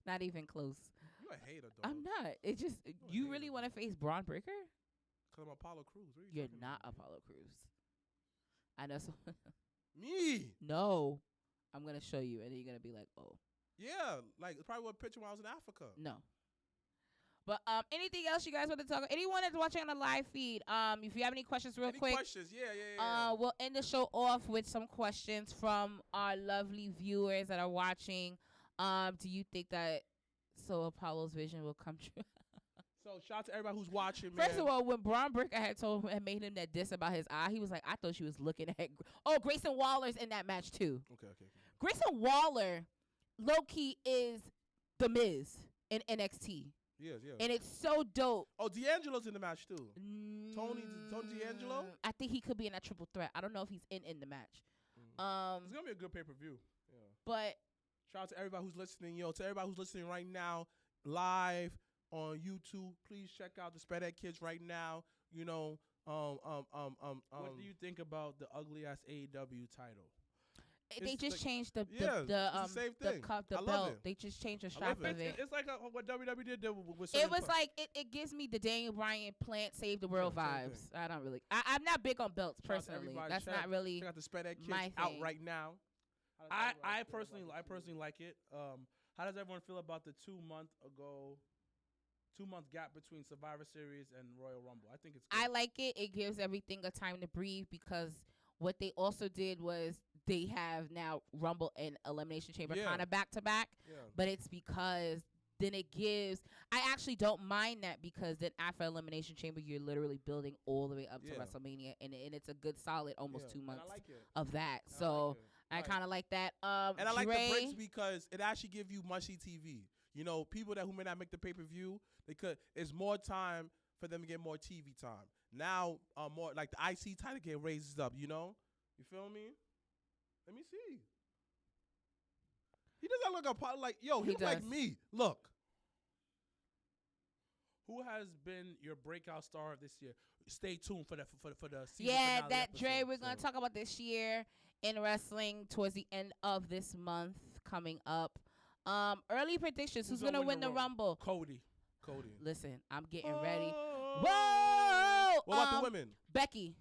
Not even close.
You a hater, dog.
I'm not. It just you really want to face Braun Breaker?
Cause I'm Apollo Crews. What are
You're
talking
not
about?
Apollo Crews. I know. So
Me.
no, I'm gonna show you, and then you're gonna be like, oh,
Yeah, like probably what picture when I was in Africa.
no. But anything else you guys want to talk? Anyone that's watching on the live feed, if you have any questions, real
Any
quick.
questions? Yeah.
We'll end the show off with some questions from our lovely viewers that are watching. Do you think that Apollo's vision will come true?
So shout out to everybody who's watching, man.
First of all, when Braun Breaker had made him that diss about his eye, he was like, I thought she was looking at. Grayson Waller's in that match too.
Okay.
Grayson Waller, low key, is the Miz in NXT,
Yes.
and it's so dope.
Oh, D'Angelo's in the match too. Tony D'Angelo.
I think he could be in that triple threat. I don't know if he's in the match.
It's gonna be a good pay-per-view. Yeah.
But
Shout out to everybody who's listening, to everybody who's listening right now, live on YouTube. Please check out the Sped Kids right now.
What do you think about the ugly ass AEW title?
they just changed the
same thing.
the
I love
belt.
it.
They just changed the
I
strap
love
of it.
It's like what WWE did with
It was like it gives me the Daniel Bryan Plant Save the World
Yeah, same
vibes. I don't really. I'm not big on belts
Shout out to
personally.
everybody.
That's
Check
not really.
out the Sped Kids
my
out
thing.
right now.
I personally like it. How does everyone feel about the 2 month gap between Survivor Series and Royal Rumble? I think it's good.
I like it. It gives everything a time to breathe because what they also did was they have now Rumble and Elimination Chamber
Yeah.
kind of back to back.
Yeah.
But it's because then it gives. I actually don't mind that because then after Elimination Chamber, you're literally building all the way up to
Yeah.
WrestleMania, and it's a good solid almost 2
And
months
I like it.
of that.
And
So
like it.
I
Right.
kind of like that.
And I like
Dre,
the breaks because it actually give you mushy TV. People who may not make the pay-per-view, it's more time for them to get more TV time. Now, more like the IC title get raised up, You feel me? Let me see. He doesn't look like,
He
he's like
does.
me. Look.
Who has been your breakout star of this year? Stay tuned for the season
yeah,
finale
that Dre.
episode,
We're gonna
so.
talk about this year in wrestling towards the end of this month coming up. Early predictions. Who's gonna win the Rumble?
Cody.
Listen, I'm getting ready.
Oh.
Whoa!
What about the women?
Becky.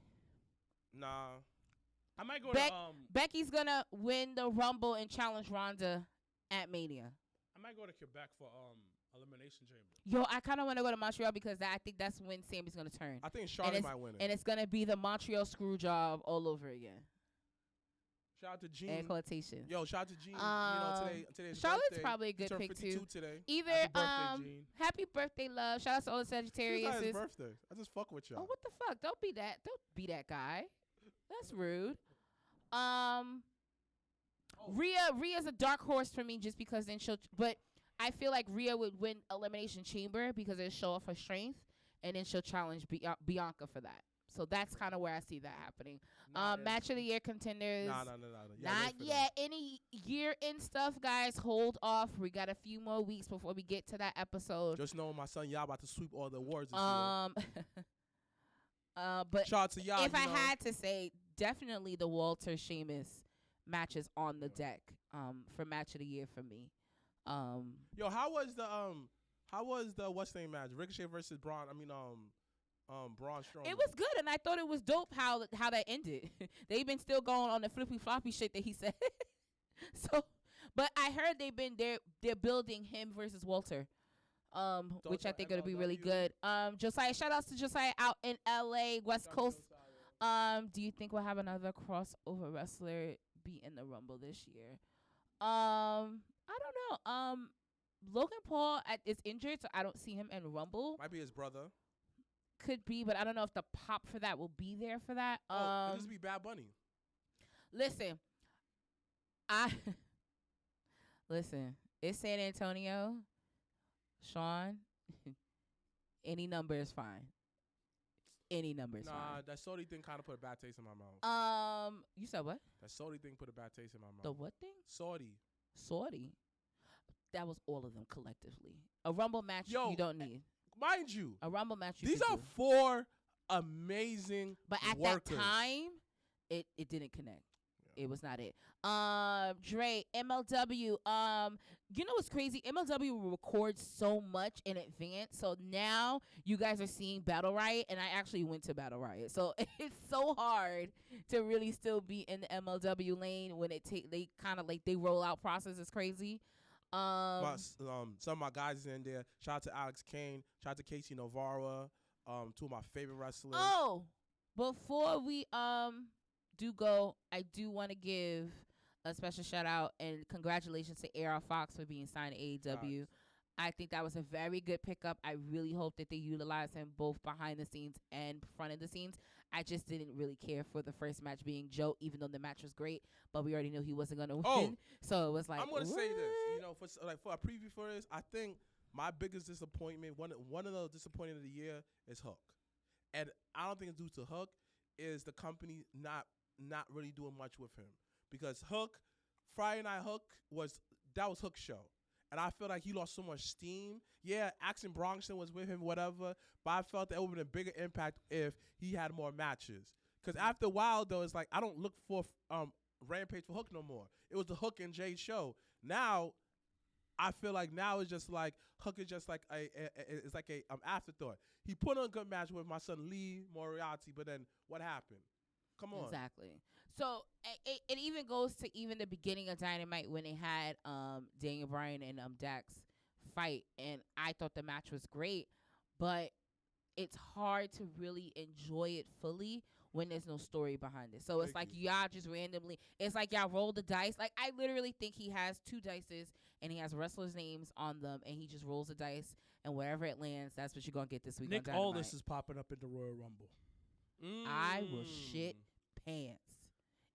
Nah.
I might go
Beck-
to
Becky's gonna win the Rumble and challenge Rhonda at Mania.
I might go to Quebec for Elimination Chamber.
Yo, I kind of want to go to Montreal because I think that's when Sammy's gonna turn,
I think Charlotte might win it.
and it's gonna be the Montreal screw job all over again.
Shout out to Gene.
Air quotation.
Yo, shout out to Gene. Today's
Charlotte's
birthday.
probably a
He
good
turned
pick
52
too.
today.
Either
Happy birthday, Gene.
happy birthday, love. Shout out to all the
It's not
Sagittarius.
his birthday. I just fuck with y'all.
Oh, what the fuck? Don't be that guy. That's rude. Rhea's a dark horse for me just because then but I feel like Rhea would win Elimination Chamber because it'll show off her strength and then she'll challenge Bianca for that. So that's kind of where I see that happening. Match of the year contenders.
No.
Not yet. Any year-end stuff, guys, hold off. We got a few more weeks before we get to that episode.
Just know my son y'all about to sweep all the awards this
But
Shout out to y'all.
if I had to say, definitely the Walter Sheamus matches on the deck for match of the year for me.
Yo, how was the what's name match? Ricochet versus Braun. Braun Strowman.
It was good, and I thought it was dope how that ended. They've been still going on the flippy floppy shit that he said. So, but I heard they're building him versus Walter, which I think it'll be really good. Josiah, shout outs to Josiah out in LA, West Coast. Do you think we'll have another crossover wrestler be in the Rumble this year? I don't know. Logan Paul is injured, so I don't see him in Rumble.
Might be his brother.
Could be, but I don't know if the pop for that will be there for that.
It just be Bad Bunny.
Listen, listen. It's San Antonio, Sean. Any number is fine. Any number is fine.
That Saudi thing kind of put a bad taste in my mouth.
You said what?
That Saudi thing put a bad taste in my mouth.
The what thing?
Saudi.
That was all of them collectively. A Rumble match
Yo,
you don't need.
Mind you,
A Rumble match you
these
could
are
do.
4 amazing
But at
workers.
that time, it didn't connect.
Yeah.
It was not it. Dre, MLW. You know what's crazy? MLW records so much in advance, so now you guys are seeing Battle Riot, and I actually went to Battle Riot, so it's so hard to really still be in the MLW lane when they kind of like they roll out process is crazy.
Some of my guys is in there. Shout out to Alex Kane. Shout out to Casey Navarro. Two of my favorite wrestlers.
Oh, before we do go, I do want to give a special shout out and congratulations to A.R. Fox for being signed to AEW.
Nice.
I think that was a very good pickup. I really hope that they utilize him both behind the scenes and front of the scenes. I just didn't really care for the first match being Joe, even though the match was great, but we already knew he wasn't going to win. So it was like,
I'm going to say this, for a preview for this, I think my biggest disappointment, one of the disappointment of the year is Hook. And I don't think it's due to Hook, is the company not really doing much with him. Because Hook, Friday Night Hook, was Hook's show. And I feel like he lost so much steam. Yeah, Axel Bronson was with him, whatever. But I felt that it would have been a bigger impact if he had more matches. Because after a while, though, it's like I don't look for Rampage for Hook no more. It was the Hook and Jade show. Now, I feel like now it's just like Hook is just like it's like a afterthought. He put on a good match with my son Lee Moriarty, but then what happened? Come on.
Exactly. So it even goes to even the beginning of Dynamite when they had Daniel Bryan and Dax fight, and I thought the match was great, but it's hard to really enjoy it fully when there's no story behind it. So it's like y'all just randomly, it's like y'all roll the dice. Like I literally think he has 2 dices and he has wrestlers' names on them, and he just rolls the dice, and wherever it lands, that's what you're gonna get this week.
Nick
on Dynamite.
Aldis is popping up in the Royal Rumble.
I will shit pants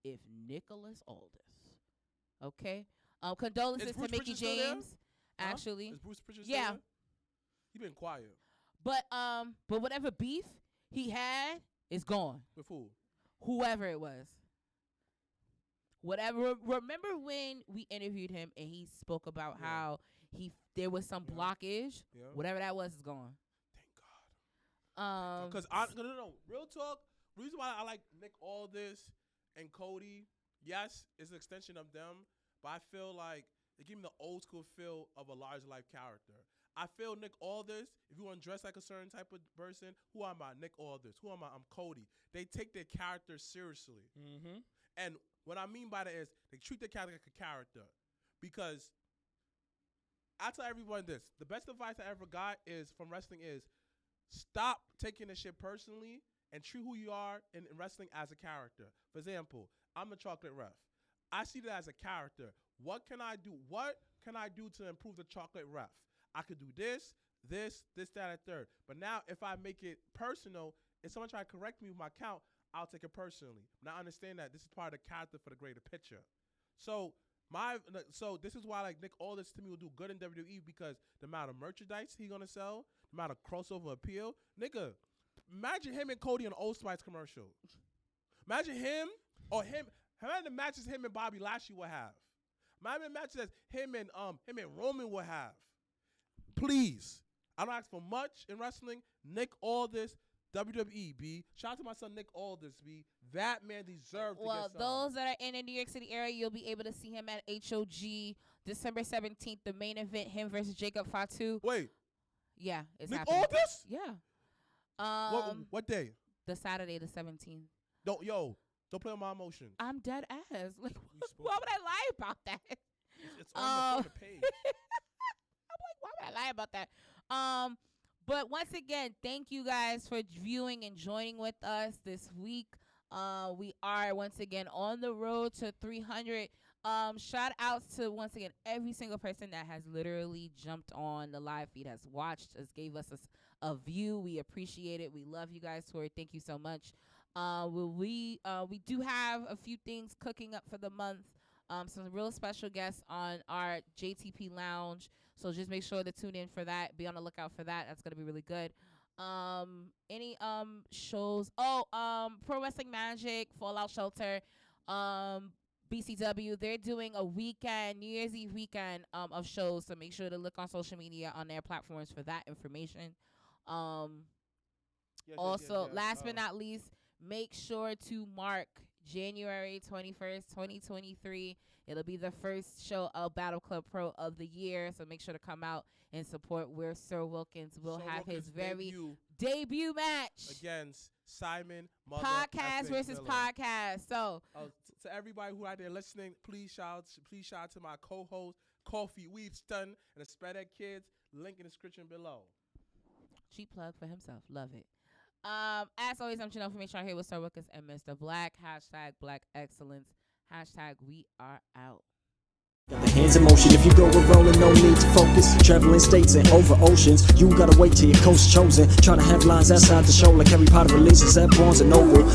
if Nicholas Aldis. Okay. Condolences to Mickey James. Actually,
is Bruce Pritchard still there? He been quiet.
But whatever beef he had is gone.
With who?
Whoever it was. Whatever. Remember when we interviewed him and he spoke about how there was some blockage?
Yeah.
Whatever that was is gone.
Thank God. Because no, real talk. The reason why I like Nick Aldis and Cody, yes, it's an extension of them, but I feel like they give me the old school feel of a large life character. I feel Nick Aldis, if you want to dress like a certain type of person, who am I? Nick Aldis. Who am I? I'm Cody. They take their characters seriously.
Mm-hmm.
And what I mean by that is they treat their character like a character. Because I tell everyone this, the best advice I ever got is from wrestling is stop taking this shit personally and treat who you are in wrestling as a character. For example, I'm a chocolate ref. I see that as a character. What can I do? What can I do to improve the chocolate ref? I could do this, that, and third. But now if I make it personal, if someone try to correct me with my count, I'll take it personally. Now I understand that this is part of the character for the greater picture. So this is why like Nick Aldis to me will do good in WWE, because the amount of merchandise he's gonna sell, the amount of crossover appeal. Nigga, imagine him and Cody in an Old Spice commercial. Imagine him or him. Imagine the matches him and Bobby Lashley would have. Imagine the matches that him and Roman would have. Please, I don't ask for much in wrestling. Nick Aldis, WWE, B. Shout out to my son Nick Aldis, B. That man deserves to get some.
Well, those that are in the New York City area, you'll be able to see him at HOG December 17th, the main event, him versus Jacob Fatu.
Wait.
Yeah, it's
Nick
happening.
Aldis?
Yeah.
What day?
The Saturday, the 17th.
Don't play on my emotions.
I'm dead ass. Like, why would I lie about that?
It's on the page.
I'm like, why would I lie about that? But once again, thank you guys for viewing and joining with us this week. We are once again on the road to 300. Shout outs to once again every single person that has literally jumped on the live feed, has watched us, gave us a view. We appreciate it. We love you guys for it. Thank you so much. We do have a few things cooking up for the month. Some real special guests on our JTP Lounge. So just make sure to tune in for that. Be on the lookout for that. That's gonna be really good. Any shows? Pro Wrestling Magic, Fallout Shelter, BCW. They're doing a weekend, New Year's Eve weekend of shows. So make sure to look on social media on their platforms for that information. Last but not least, make sure to mark January 21st, 2023. It'll be the first show of Battle Club Pro of the year, so make sure to come out and support where Sir Wilkins will have his very debut match
against Simon
Podcast versus
Miller.
Podcast. So
to everybody who out there listening, please shout out to my co-host Coffee Weaveston and the Spreader Kids. Link in the description below.
Cheap plug for himself. Love it. As always, I'm Janelle from HR here with Sir Wilkins and Mrblacc. #Black Excellence. #we are out.
Got the hands in motion. If you go a rolling, no need to focus. Traveling states and over oceans. You gotta wait till your coast chosen. Trying to have lines outside the show like Harry Potter releases at Barnes & Noble.